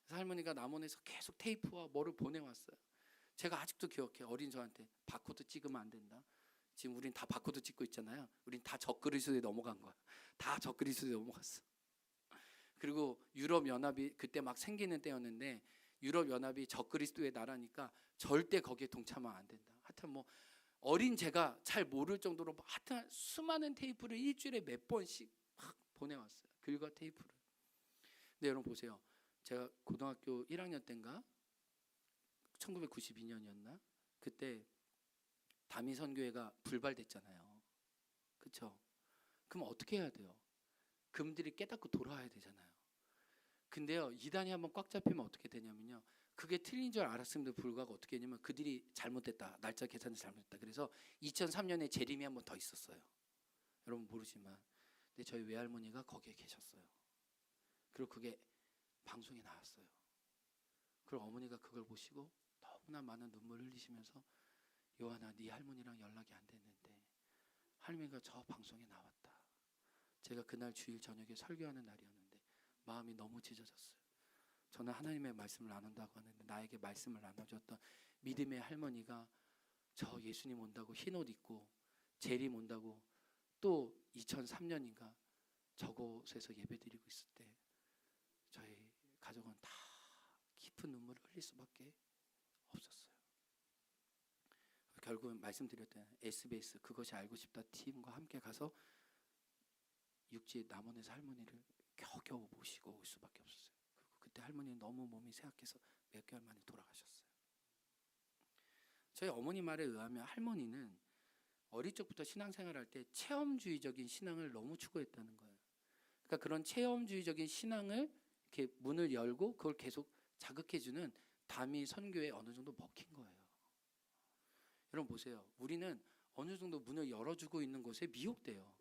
그래서 할머니가 남원에서 계속 테이프와 뭐를 보내왔어요. 제가 아직도 기억해요. 어린 저한테 바코드 찍으면 안 된다. 지금 우린 다 바코드 찍고 있잖아요. 우린 다 적그리스도에 넘어간 거야. 다 적그리스도에 넘어갔어. 그리고 유럽연합이 그때 막 생기는 때였는데 유럽연합이 적그리스도의 나라니까 절대 거기에 동참하면 안 된다. 하여튼 뭐 어린 제가 잘 모를 정도로 하여튼 수많은 테이프를 일주일에 몇 번씩 막 보내왔어요. 글과 테이프를. 근데 여러분 보세요. 제가 고등학교 1학년 때인가 1992년이었나 그때 다미 선교회가 불발됐잖아요. 그렇죠? 그럼 어떻게 해야 돼요? 그분들이 깨닫고 돌아와야 되잖아요. 근데요, 이단이 한번 꽉 잡히면 어떻게 되냐면요, 그게 틀린 줄 알았음에도 불구하고 어떻게 했냐면 그들이 잘못됐다, 날짜 계산을 잘못했다. 그래서 2003년에 재림이 한번 더 있었어요. 여러분 모르지만, 근데 저희 외할머니가 거기에 계셨어요. 그리고 그게 방송에 나왔어요. 그리고 어머니가 그걸 보시고 너무나 많은 눈물을 흘리시면서 요한아, 네 할머니랑 연락이 안 됐는데 할머니가 저 방송에 나왔다. 제가 그날 주일 저녁에 설교하는 날이었는데 마음이 너무 찢어졌어요. 저는 하나님의 말씀을 나눈다고 하는데 나에게 말씀을 나눠줬던 믿음의 할머니가 저 예수님 온다고 흰옷 입고 재림 온다고 또 2003년인가 저곳에서 예배드리고 있을 때 저희 가족은 다 깊은 눈물을 흘릴 수밖에 없었어요. 결국은 말씀드렸던 SBS 그것이 알고 싶다 팀과 함께 가서 육지 남원에서 할머니를 겨우겨우 모시고 올 수밖에 없었어요. 그리고 그때 할머니는 너무 몸이 쇠약해서 몇 개월 만에 돌아가셨어요. 저희 어머니 말에 의하면 할머니는 어릴 적부터 신앙생활할 때 체험주의적인 신앙을 너무 추구했다는 거예요. 그러니까 그런 체험주의적인 신앙을 이렇게 문을 열고 그걸 계속 자극해주는 다미 선교에 어느 정도 먹힌 거예요. 여러분 보세요. 우리는 어느 정도 문을 열어주고 있는 곳에 미혹돼요.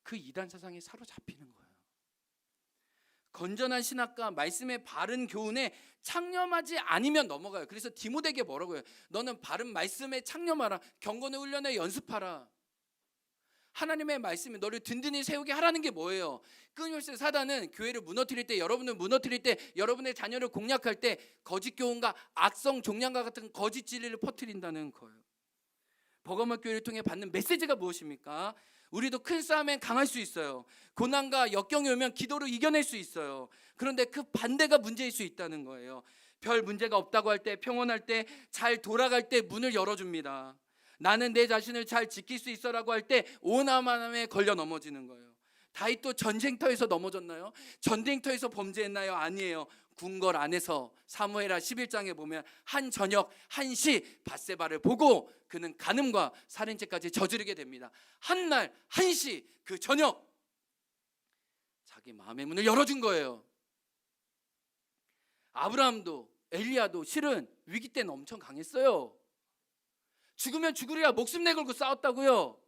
그 이단 사상에 사로잡히는 거예요. 건전한 신학과 말씀의 바른 교훈에 창념하지 않으면 넘어가요. 그래서 디모데에게 뭐라고 해요? 너는 바른 말씀에 창념하라. 경건의 훈련에 연습하라. 하나님의 말씀이 너를 든든히 세우게 하라는 게 뭐예요? 끊임없이 사단은 교회를 무너뜨릴 때, 여러분을 무너뜨릴 때, 여러분의 자녀를 공략할 때 거짓 교훈과 악성 종량과 같은 거짓 진리를 퍼뜨린다는 거예요. 버가모 교회를 통해 받는 메시지가 무엇입니까? 우리도 큰 싸움엔 강할 수 있어요. 고난과 역경이 오면 기도로 이겨낼 수 있어요. 그런데 그 반대가 문제일 수 있다는 거예요. 별 문제가 없다고 할 때, 평온할 때, 잘 돌아갈 때 문을 열어줍니다. 나는 내 자신을 잘 지킬 수 있어라고 할 때 오나만함에 걸려 넘어지는 거예요. 다윗도 전쟁터에서 넘어졌나요? 전쟁터에서 범죄했나요? 아니에요. 궁궐 안에서 사무엘하 11장에 보면 한 저녁 1시 밧세바를 보고 그는 간음과 살인죄까지 저지르게 됩니다. 한날 1시 그 저녁 자기 마음의 문을 열어준 거예요. 아브라함도 엘리야도 실은 위기 때는 엄청 강했어요. 죽으면 죽으리라 목숨 내걸고 싸웠다고요.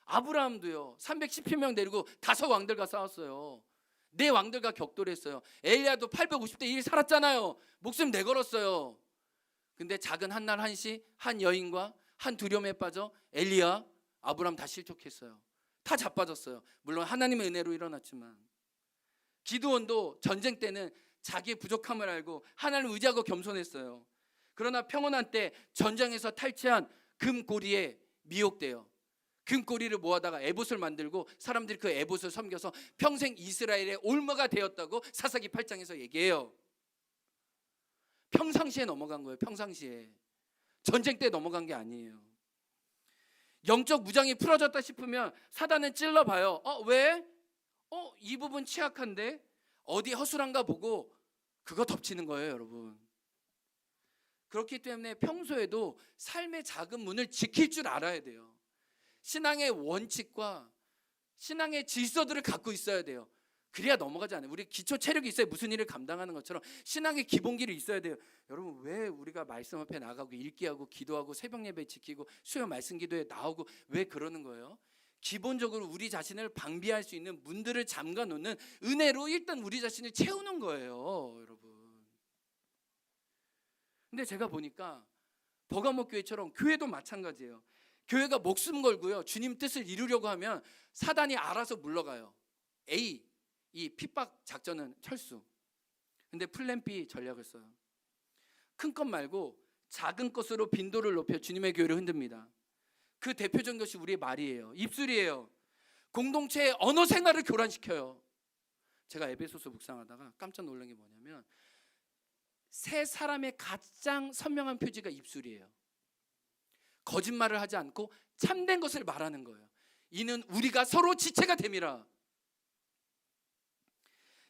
아브라함도요 310명 데리고 5왕들과 싸웠어요. 4왕들과 격돌했어요. 엘리야도 850대 1 살았잖아요. 목숨 내걸었어요. 근데 작은 한날 한시 한 여인과 한 두려움에 빠져 엘리야 아브라함 다 실족했어요. 다 자빠졌어요. 물론 하나님의 은혜로 일어났지만. 기드온도 전쟁 때는 자기의 부족함을 알고 하나님을 의지하고 겸손했어요. 그러나 평온한 때 전장에서 탈취한 금고리에 미혹돼요. 금고리를 모아다가 에봇을 만들고 사람들이 그 에봇을 섬겨서 평생 이스라엘의 올무가 되었다고 사사기 8장에서 얘기해요. 평상시에 넘어간 거예요. 평상시에. 전쟁 때 넘어간 게 아니에요. 영적 무장이 풀어졌다 싶으면 사단은 찔러봐요. 왜? 이 부분 취약한데? 어디 허술한가 보고 그거 덮치는 거예요, 여러분. 그렇기 때문에 평소에도 삶의 작은 문을 지킬 줄 알아야 돼요. 신앙의 원칙과 신앙의 질서들을 갖고 있어야 돼요. 그래야 넘어가지 않아요. 우리 기초 체력이 있어야 무슨 일을 감당하는 것처럼 신앙의 기본기를 있어야 돼요. 여러분, 왜 우리가 말씀 앞에 나가고 읽기하고 기도하고 새벽 예배 지키고 수요 말씀 기도에 나오고 왜 그러는 거예요? 기본적으로 우리 자신을 방비할 수 있는 문들을 잠가 놓는 은혜로 일단 우리 자신을 채우는 거예요, 여러분. 근데 제가 보니까 버가모 교회처럼 교회도 마찬가지예요. 교회가 목숨 걸고요 주님 뜻을 이루려고 하면 사단이 알아서 물러가요. A, 이 핍박 작전은 철수. 근데 플랜 B 전략을 써요. 큰 것 말고 작은 것으로 빈도를 높여 주님의 교회를 흔듭니다. 그 대표적인 것이 우리의 말이에요. 입술이에요. 공동체의 언어 생활을 교란시켜요. 제가 에베소서 묵상하다가 깜짝 놀란 게 뭐냐면 세 사람의 가장 선명한 표지가 입술이에요. 거짓말을 하지 않고 참된 것을 말하는 거예요. 이는 우리가 서로 지체가 됨이라.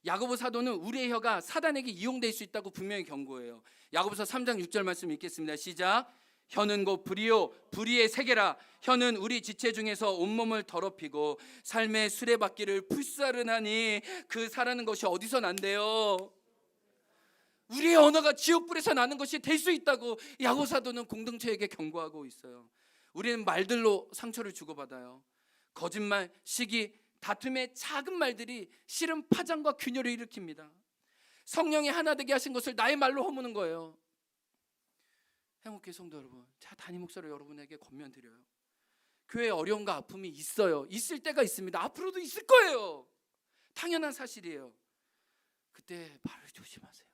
야고보 사도는 우리의 혀가 사단에게 이용될 수 있다고 분명히 경고해요. 야고보서 3장 6절 말씀 읽겠습니다. 시작. 혀는 곧 불이요 불의의 세계라. 혀는 우리 지체 중에서 온몸을 더럽히고 삶의 수레바퀴를 불사르나니 그 사라는 것이 어디서 난대요? 우리의 언어가 지옥불에서 나는 것이 될 수 있다고 야고보 사도는 공동체에게 경고하고 있어요. 우리는 말들로 상처를 주고받아요. 거짓말, 시기, 다툼의 작은 말들이 실은 파장과 균열을 일으킵니다. 성령이 하나 되게 하신 것을 나의 말로 허무는 거예요. 행복회 성도 여러분, 제가 담임 목사로 여러분에게 권면드려요. 교회에 어려움과 아픔이 있어요. 있을 때가 있습니다. 앞으로도 있을 거예요. 당연한 사실이에요. 그때 말을 조심하세요.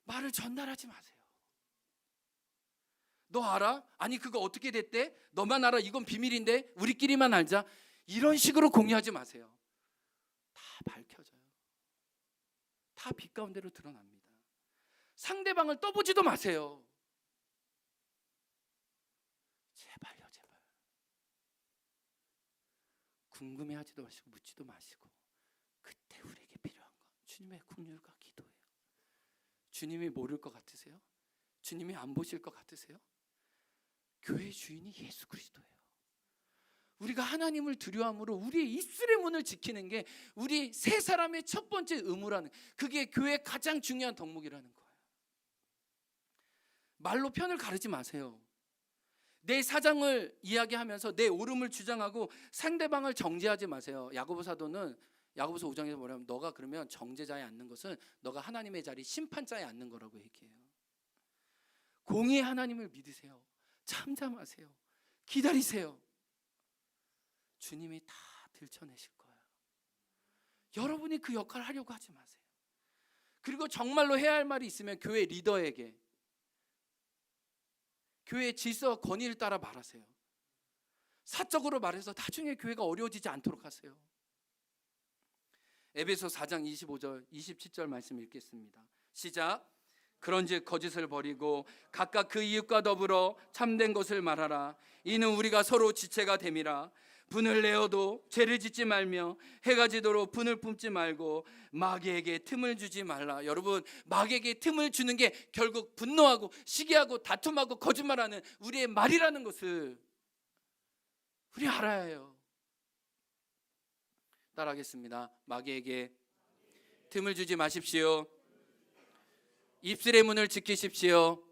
말을 전달하지 마세요. 너 알아? 아니 그거 어떻게 됐대? 너만 알아? 이건 비밀인데 우리끼리만 알자. 이런 식으로 공유하지 마세요. 다 밝혀져요. 다 빛 가운데로 드러납니다. 상대방을 떠보지도 마세요. 제발요, 제발. 궁금해하지도 마시고 묻지도 마시고 그때 우리에게 필요한 건 주님의 긍휼과 기도예요. 주님이 모를 것 같으세요? 주님이 안 보실 것 같으세요? 교회의 주인이 예수 그리스도예요. 우리가 하나님을 두려움으로 우리의 입술의 문을 지키는 게 우리 세 사람의 첫 번째 의무라는, 그게 교회의 가장 중요한 덕목이라는 거예요. 말로 편을 가르지 마세요. 내 사정을 이야기하면서 내 옳음을 주장하고 상대방을 정죄하지 마세요. 야고보 사도는 야고보서 5장에서 뭐냐면 너가 그러면 정죄자에 앉는 것은 너가 하나님의 자리 심판자에 앉는 거라고 얘기해요. 공의의 하나님을 믿으세요. 참잠하세요. 기다리세요. 주님이 다 들춰내실 거예요. 여러분이 그 역할을 하려고 하지 마세요. 그리고 정말로 해야 할 말이 있으면 교회 리더에게 교회의 질서와 권위를 따라 말하세요. 사적으로 말해서 나중에 교회가 어려워지지 않도록 하세요. 에베소 4장 25절 27절 말씀 읽겠습니다. 시작. 그런즉 거짓을 버리고 각각 그 이웃과 더불어 참된 것을 말하라. 이는 우리가 서로 지체가 됨이라. 분을 내어도 죄를 짓지 말며 해가 지도록 분을 품지 말고 마귀에게 틈을 주지 말라. 여러분, 마귀에게 틈을 주는 게 결국 분노하고 시기하고 다툼하고 거짓말하는 우리의 말이라는 것을 우리 알아야 해요. 따라하겠습니다. 마귀에게 틈을 주지 마십시오. 입술의 문을 지키십시오.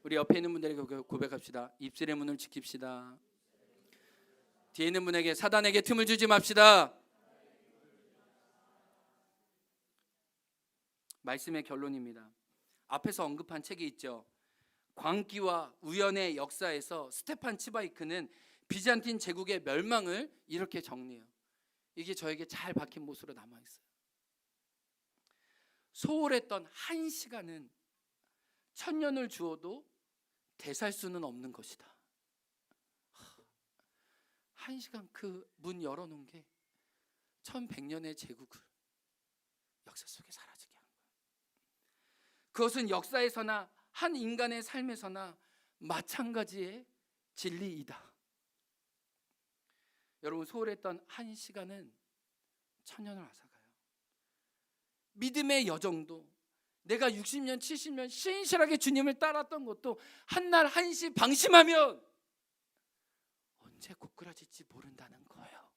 우리 옆에 있는 분들에게 고백합시다. 입술의 문을 지킵시다. 뒤에 있는 분에게 사단에게 틈을 주지 맙시다. 말씀의 결론입니다. 앞에서 언급한 책이 있죠. 광기와 우연의 역사에서 스테판 치바이크는 비잔틴 제국의 멸망을 이렇게 정리해요. 이게 저에게 잘 박힌 못으로 남아있어요. 소홀했던 한 시간은 천년을 주어도 되살 수는 없는 것이다. 한 시간 그 문 열어놓은 게 1100년의 제국을 역사 속에 사라지게 하는 거예요. 그것은 역사에서나 한 인간의 삶에서나 마찬가지의 진리이다. 여러분, 소홀했던 한 시간은 천년을 앗아가요. 믿음의 여정도, 내가 60년 70년 신실하게 주님을 따랐던 것도 한날 한시 방심하면 언제 고꾸라질지 모른다는 거예요.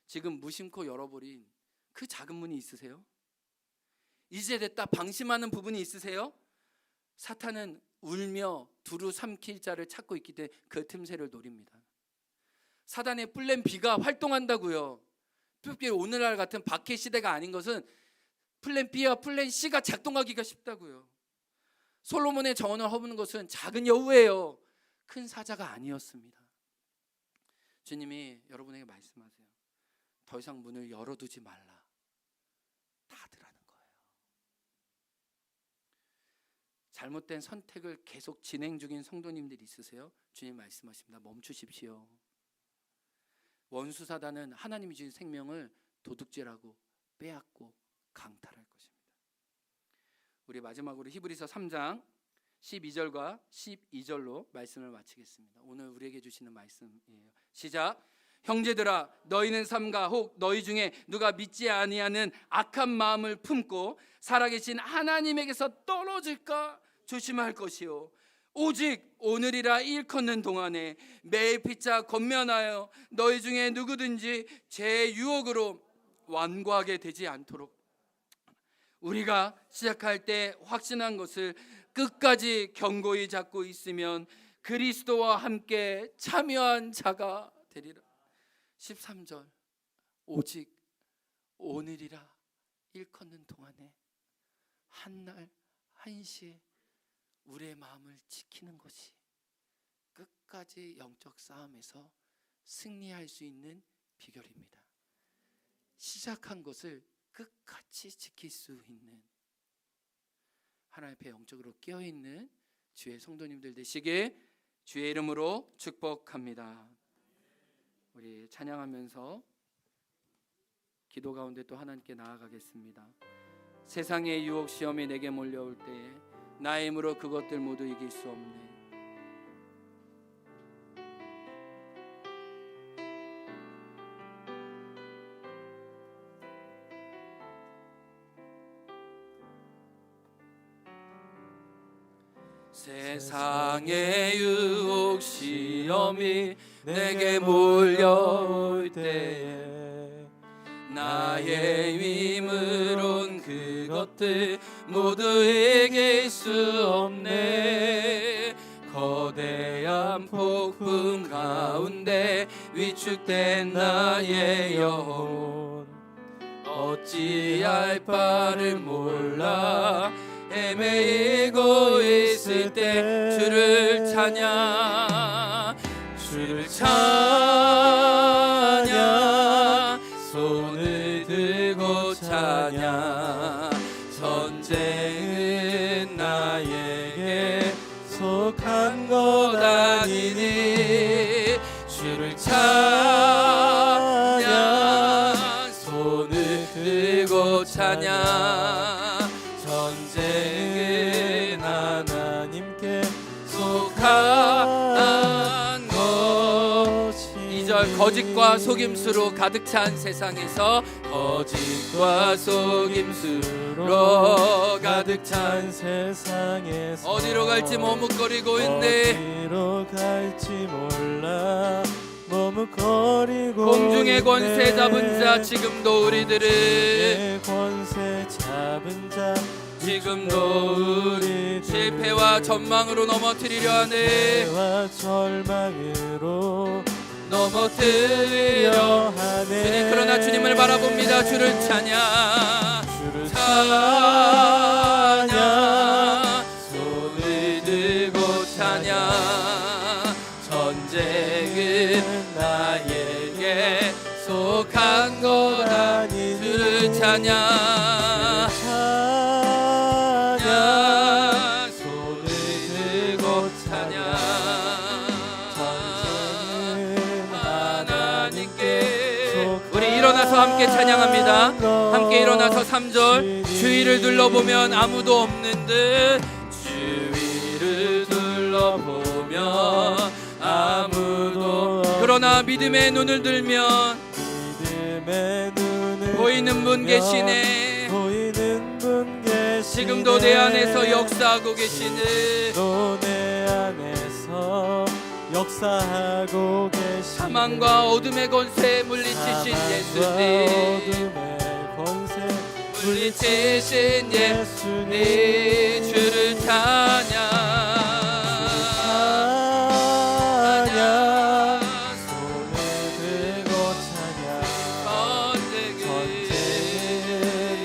지금 무심코 열어버린 그 작은 문이 있으세요? 이제 됐다 방심하는 부분이 있으세요? 사탄은 울며 두루 삼킬 자를 찾고 있기 때문에 그 틈새를 노립니다. 사단의 플랜 B가 활동한다고요. 특별히 오늘날 같은 박해 시대가 아닌 것은 플랜 B와 플랜 C가 작동하기가 쉽다고요. 솔로몬의 정원을 허무는 것은 작은 여우예요. 큰 사자가 아니었습니다. 주님이 여러분에게 말씀하세요. 더 이상 문을 열어두지 말라. 닫으라는 거예요. 잘못된 선택을 계속 진행 중인 성도님들이 있으세요? 주님 말씀하십니다. 멈추십시오. 원수 사단은 하나님이 주신 생명을 도둑질하고 빼앗고 강탈할 것입니다. 우리 마지막으로 히브리서 3장 12절과 12절로 말씀을 마치겠습니다. 오늘 우리에게 주시는 말씀이에요. 시작. 형제들아, 너희는 삼가 혹 너희 중에 누가 믿지 아니하는 악한 마음을 품고 살아계신 하나님에게서 떨어질까 조심할 것이요, 오직 오늘이라 일컫는 동안에 매일 피차 권면하여 너희 중에 누구든지 제 유혹으로 완고하게 되지 않도록 우리가 시작할 때 확신한 것을 끝까지 견고히 잡고 있으면 그리스도와 함께 참여한 자가 되리라. 13절. 오직 오늘이라 일컫는 동안에 한날 한시에 우리의 마음을 지키는 것이 끝까지 영적 싸움에서 승리할 수 있는 비결입니다. 시작한 것을 끝까지 지킬 수 있는, 하나님 앞에 영적으로 깨어있는 주의 성도님들 되시길 주의 이름으로 축복합니다. 우리 찬양하면서 기도 가운데 또 하나님께 나아가겠습니다. 세상의 유혹 시험이 내게 몰려올 때에 나의 힘으로 그것들 모두 이길 수 없네. 세상의 유혹 시험이 내게 몰려올 때에 나의 힘으론 그것들 모두 이길 수 없네. 거대한 폭풍 가운데 위축된 나의 영혼 어찌할 바를 몰라 헤매이고 있을 때 주를 찬양, 주를 찬양, 손을 들고 찬양. 전쟁은 나에게 속한 것 아니니 주를 찬양, 손을 들고 찬양. 전쟁은 하나님께 속한 것이. 2절. 거짓과 속임수로 가득 찬 세상에서, 거짓과 속임수로 가득 찬 세상에서 어디로 갈지 머뭇거리고 있네. 어디로 갈지 몰라 머뭇거리고 공중의 권세 있네. 잡은 자 지금도 우리들을 공중의 권세 잡은 자 지금도 우리들을 실패와 전망으로 넘어뜨리려 하네. 실패와 절망으로 넘어뜨려 하네. 주님, 그러나 주님을 바라봅니다. 주를 찬양 주를 찬양 손을 들고 찬양 전쟁은 나에게 속한 거다. 주를 찬양 찬양 손을 들고 찬양 하나님께. 우리 일어나서 함께 찬양합니다. 함께 일어나서 3절 주위를 둘러보면 아무도 없는 듯 주위를 둘러보면 아무도 그러나 믿음의 눈을 들면 보이는 분 계시네. 보이는 분 계시네. 지금도 내 안에서 역사하고 계시네. 또 내 안에서 역사하고 계시네. 사망과 어둠의 권세 물리치신 예수님, 어둠의 권세 물리치신 예수님, 주를 찬양 손을 들고 찬양 전쟁은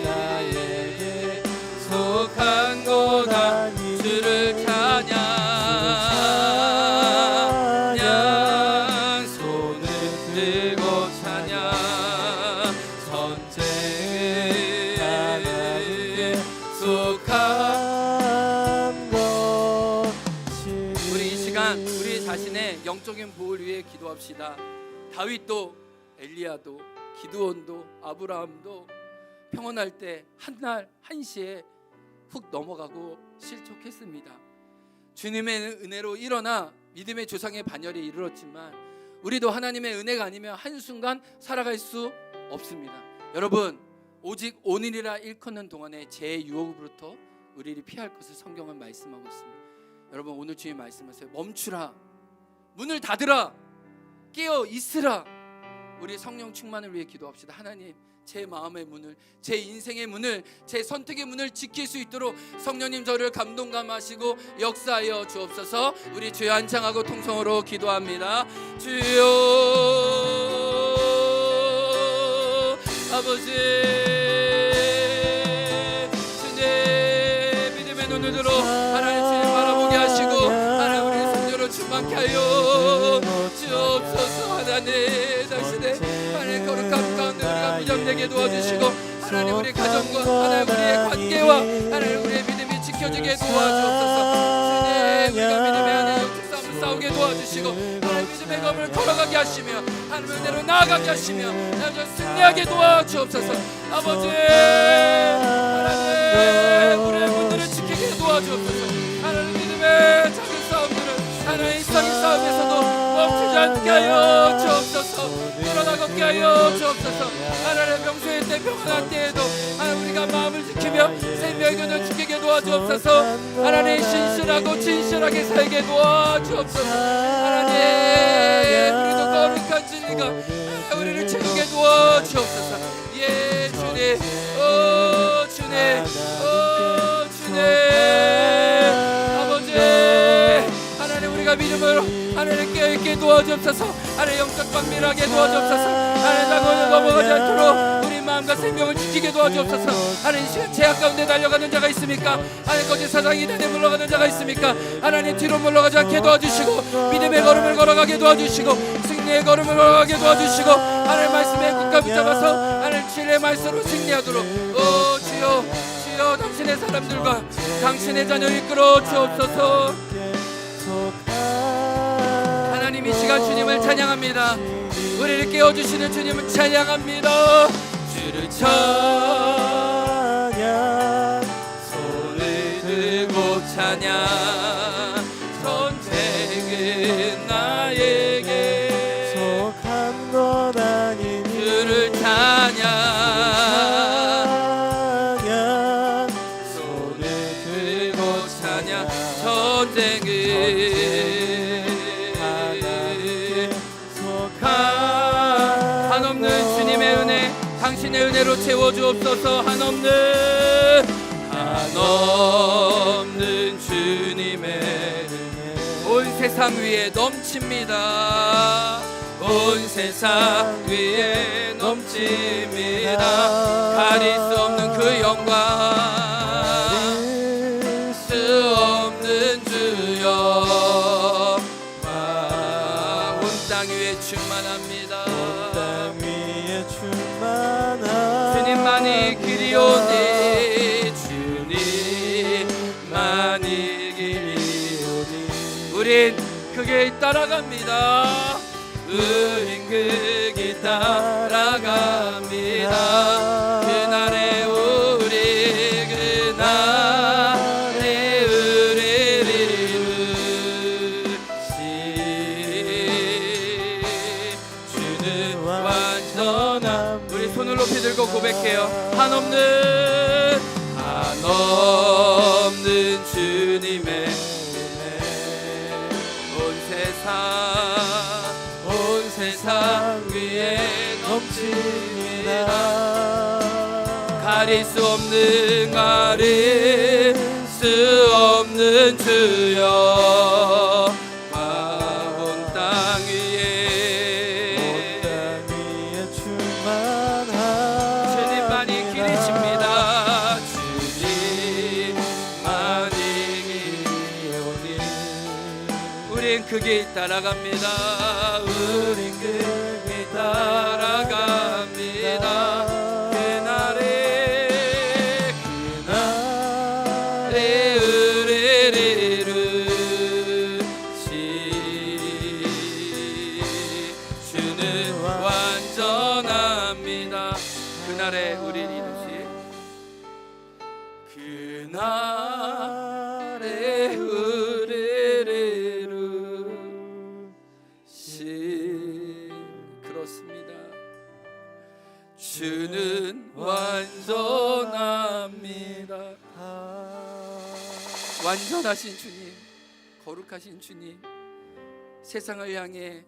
나에게 속한 거다. 주를 찬양 손을 들고 찬양 전쟁은 나에게 속한. 우리 이 시간 우리 자신의 영적인 보호를 위해 기도합시다. 다윗도 엘리야도 기드온도 아브라함도 평온할 때 한날 한시에 훅 넘어가고 실족했습니다. 주님의 은혜로 일어나 믿음의 조상의 반열에 이르렀지만 우리도 하나님의 은혜가 아니면 한순간 살아갈 수 없습니다. 여러분, 오직 오늘이라 일컫는 동안에 제 유혹으로부터 우리를 피할 것을 성경은 말씀하고 있습니다. 여러분, 오늘 주님 말씀하세요. 멈추라, 문을 닫으라, 깨어 있으라. 우리 성령 충만을 위해 기도합시다. 하나님, 제 마음의 문을, 제 인생의 문을, 제 선택의 문을 지킬 수 있도록 성령님 저를 감동감하시고 역사하여 주옵소서. 우리 주여 한창하고 통성으로 기도합니다. 주여 아버지, 주님 믿음의 눈을 들어 하나님 주님 바라보게 하시고 하나님 우리 성도로 충만케 하여 주옵소서. 하나님 당신의 하나님 거룩한 가운데 우리가 무장되게 도와주시고 하나님 우리 가정과 하나님 우리의 관계와 하나님 우리의 믿음이 지켜지게 도와주옵소서. 주님 우리가 믿음의 안에 영적 싸움을 싸우게 도와주시고 하나님 믿음의 검을 걸어가게 하시며 하나님 은혜로 나아가게 하시며 하나님 승리하게 도와주옵소서. 아버지 하나님 우리의 문들을 지키게 도와주옵소서. 하나님 믿음의 작은 싸움들을 하나님 일상의 싸움에서도 멈추지 않게 하여 주옵소서. 일어나 걷게 하여 주옵소서. 하나님 명수의 때 평안한 때에도 하나님 우리가 마음을 지키며 생명의 눈을 지키게 도와주옵소서. 하나님 신실하고 진실하게 살게 도와주옵소서. 하나님 우리도 거룩한 진리가 우리를 채우게 도와주옵소서. 예 주님, 오 주님, 오 주님. 아버지 하나님 우리가 믿음으로 하나님 깨어있게 도와주옵소서. 하나님 영적 방밀하게 도와주옵소서. 하나님 자고 넘어가지 않도록 우리 마음과 생명을 지키게 도와주옵소서. 하나님 시간 제약 가운데 달려가는 자가 있습니까? 하나님 거짓 사상이 단에 물러가는 자가 있습니까? 하나님 뒤로 물러가지 않게 도와주시고 믿음의 걸음을 걸어가게 도와주시고 승리의 걸음을 걸어가게 도와주시고 하나님 말씀에 굳게 붙잡아서 하나님 진리의 말씀으로 승리하도록 오 주여 주여 당신의 사람들과 당신의 자녀 이끌어 주옵소서. 하나님 이 시간 주님을 찬양합니다. 우리를 깨워주시는 주님을 찬양합니다. 주를 찬양 손을 들고 찬양 전쟁은 나에게 속한 것 아니니 주를 찬양 손을 들고 찬양 전쟁은 당신의 은혜로 채워주옵소서. 한없는 주님의 온 세상 위에 넘칩니다. 온 세상 위에 넘칩니다. 가릴 수 없는 그 영광, 수 없는 주여, 온 땅 위에 충만합니다. 땅 위에 충만한 주님만이 길이오니, 주님만이 길이오니, 우린 그 길 따라갑니다. 우린 그 길 따라갑니다. 그날에 우리, 그날에 우리를 이루시. 주는 완전한, 우리 손을 높이 들고 고백해요. 한없는 주님의 온 세상 위에 넘칩니다. 가릴 수 없는, 가릴 수 없는 주여, 온 땅 위에 충만한 주님만이 길이십니다. 주님만이 길이오니, 우린 그 길 따라갑니다. 우린 그 길 따라갑니다. 그날에 우리를 이루시. 주는 완전합니다. 그날에 우리를 이루시. 그날에 우리를 그렇습니다. 주는 완전합니다. 완전하신 주님, 거룩하신 주님, 세상을 향해,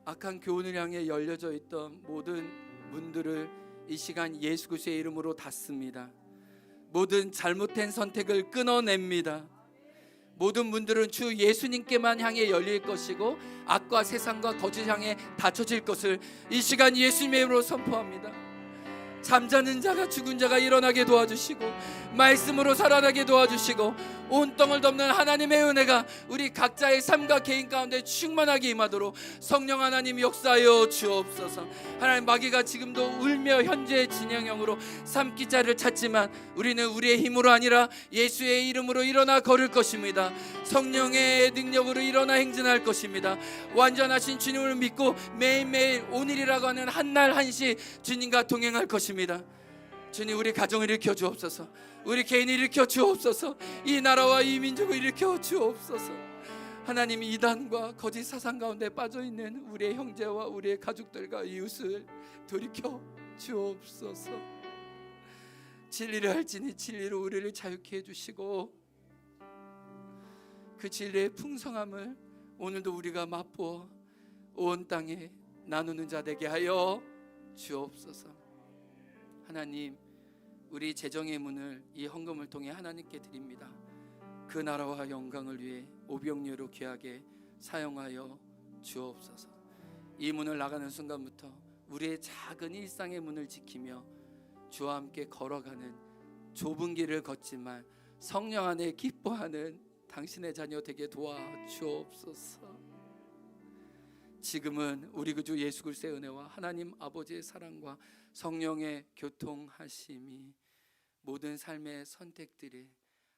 악한 교훈을 향해 열려져 있던 모든 문들을 이 시간 예수 그리스도의 이름으로 닫습니다. 모든 잘못된 선택을 끊어냅니다. 모든 문들은 주 예수님께만 향해 열릴 것이고, 악과 세상과 거짓 향해 닫혀질 것을 이 시간 예수님의 이름으로 선포합니다. 잠자는 자가 죽은 자가 일어나게 도와주시고, 말씀으로 살아나게 도와주시고, 온 땅을 덮는 하나님의 은혜가 우리 각자의 삶과 개인 가운데 충만하게 임하도록 성령 하나님 역사하여 주옵소서. 하나님, 마귀가 지금도 울며 현재의 진영형으로 삼기 자를 찾지만 우리는 우리의 힘으로 아니라 예수의 이름으로 일어나 걸을 것입니다. 성령의 능력으로 일어나 행진할 것입니다. 완전하신 주님을 믿고 매일매일 오늘이라고 하는 한날 한시 주님과 동행할 것입니다. 주님, 우리 가정을 일으켜 주옵소서. 우리 개인을 일으켜 주옵소서. 이 나라와 이 민족을 일으켜 주옵소서. 하나님, 이단과 거짓 사상 가운데 빠져있는 우리의 형제와 우리의 가족들과 이웃을 돌이켜 주옵소서. 진리를 할지니 진리로 우리를 자유케 해주시고, 그 진리의 풍성함을 오늘도 우리가 맛보아 온 땅에 나누는 자 되게 하여 주옵소서. 하나님, 우리 재정의 문을 이 헌금을 통해 하나님께 드립니다. 그 나라와 영광을 위해 오병이어로 귀하게 사용하여 주옵소서. 이 문을 나가는 순간부터 우리의 작은 일상의 문을 지키며 주와 함께 걸어가는 좁은 길을 걷지만 성령 안에 기뻐하는 당신의 자녀 되게 도와주옵소서. 지금은 우리 구주 예수 그리스도의 은혜와 하나님 아버지의 사랑과 성령의 교통하심이 모든 삶의 선택들이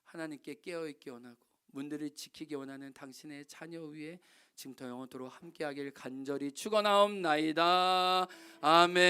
하나님께 깨어있기 원하고 문들을 지키기 원하는 당신의 자녀 위에 지금부터 영원토록 함께하길 간절히 축원하옵나이다. 아멘.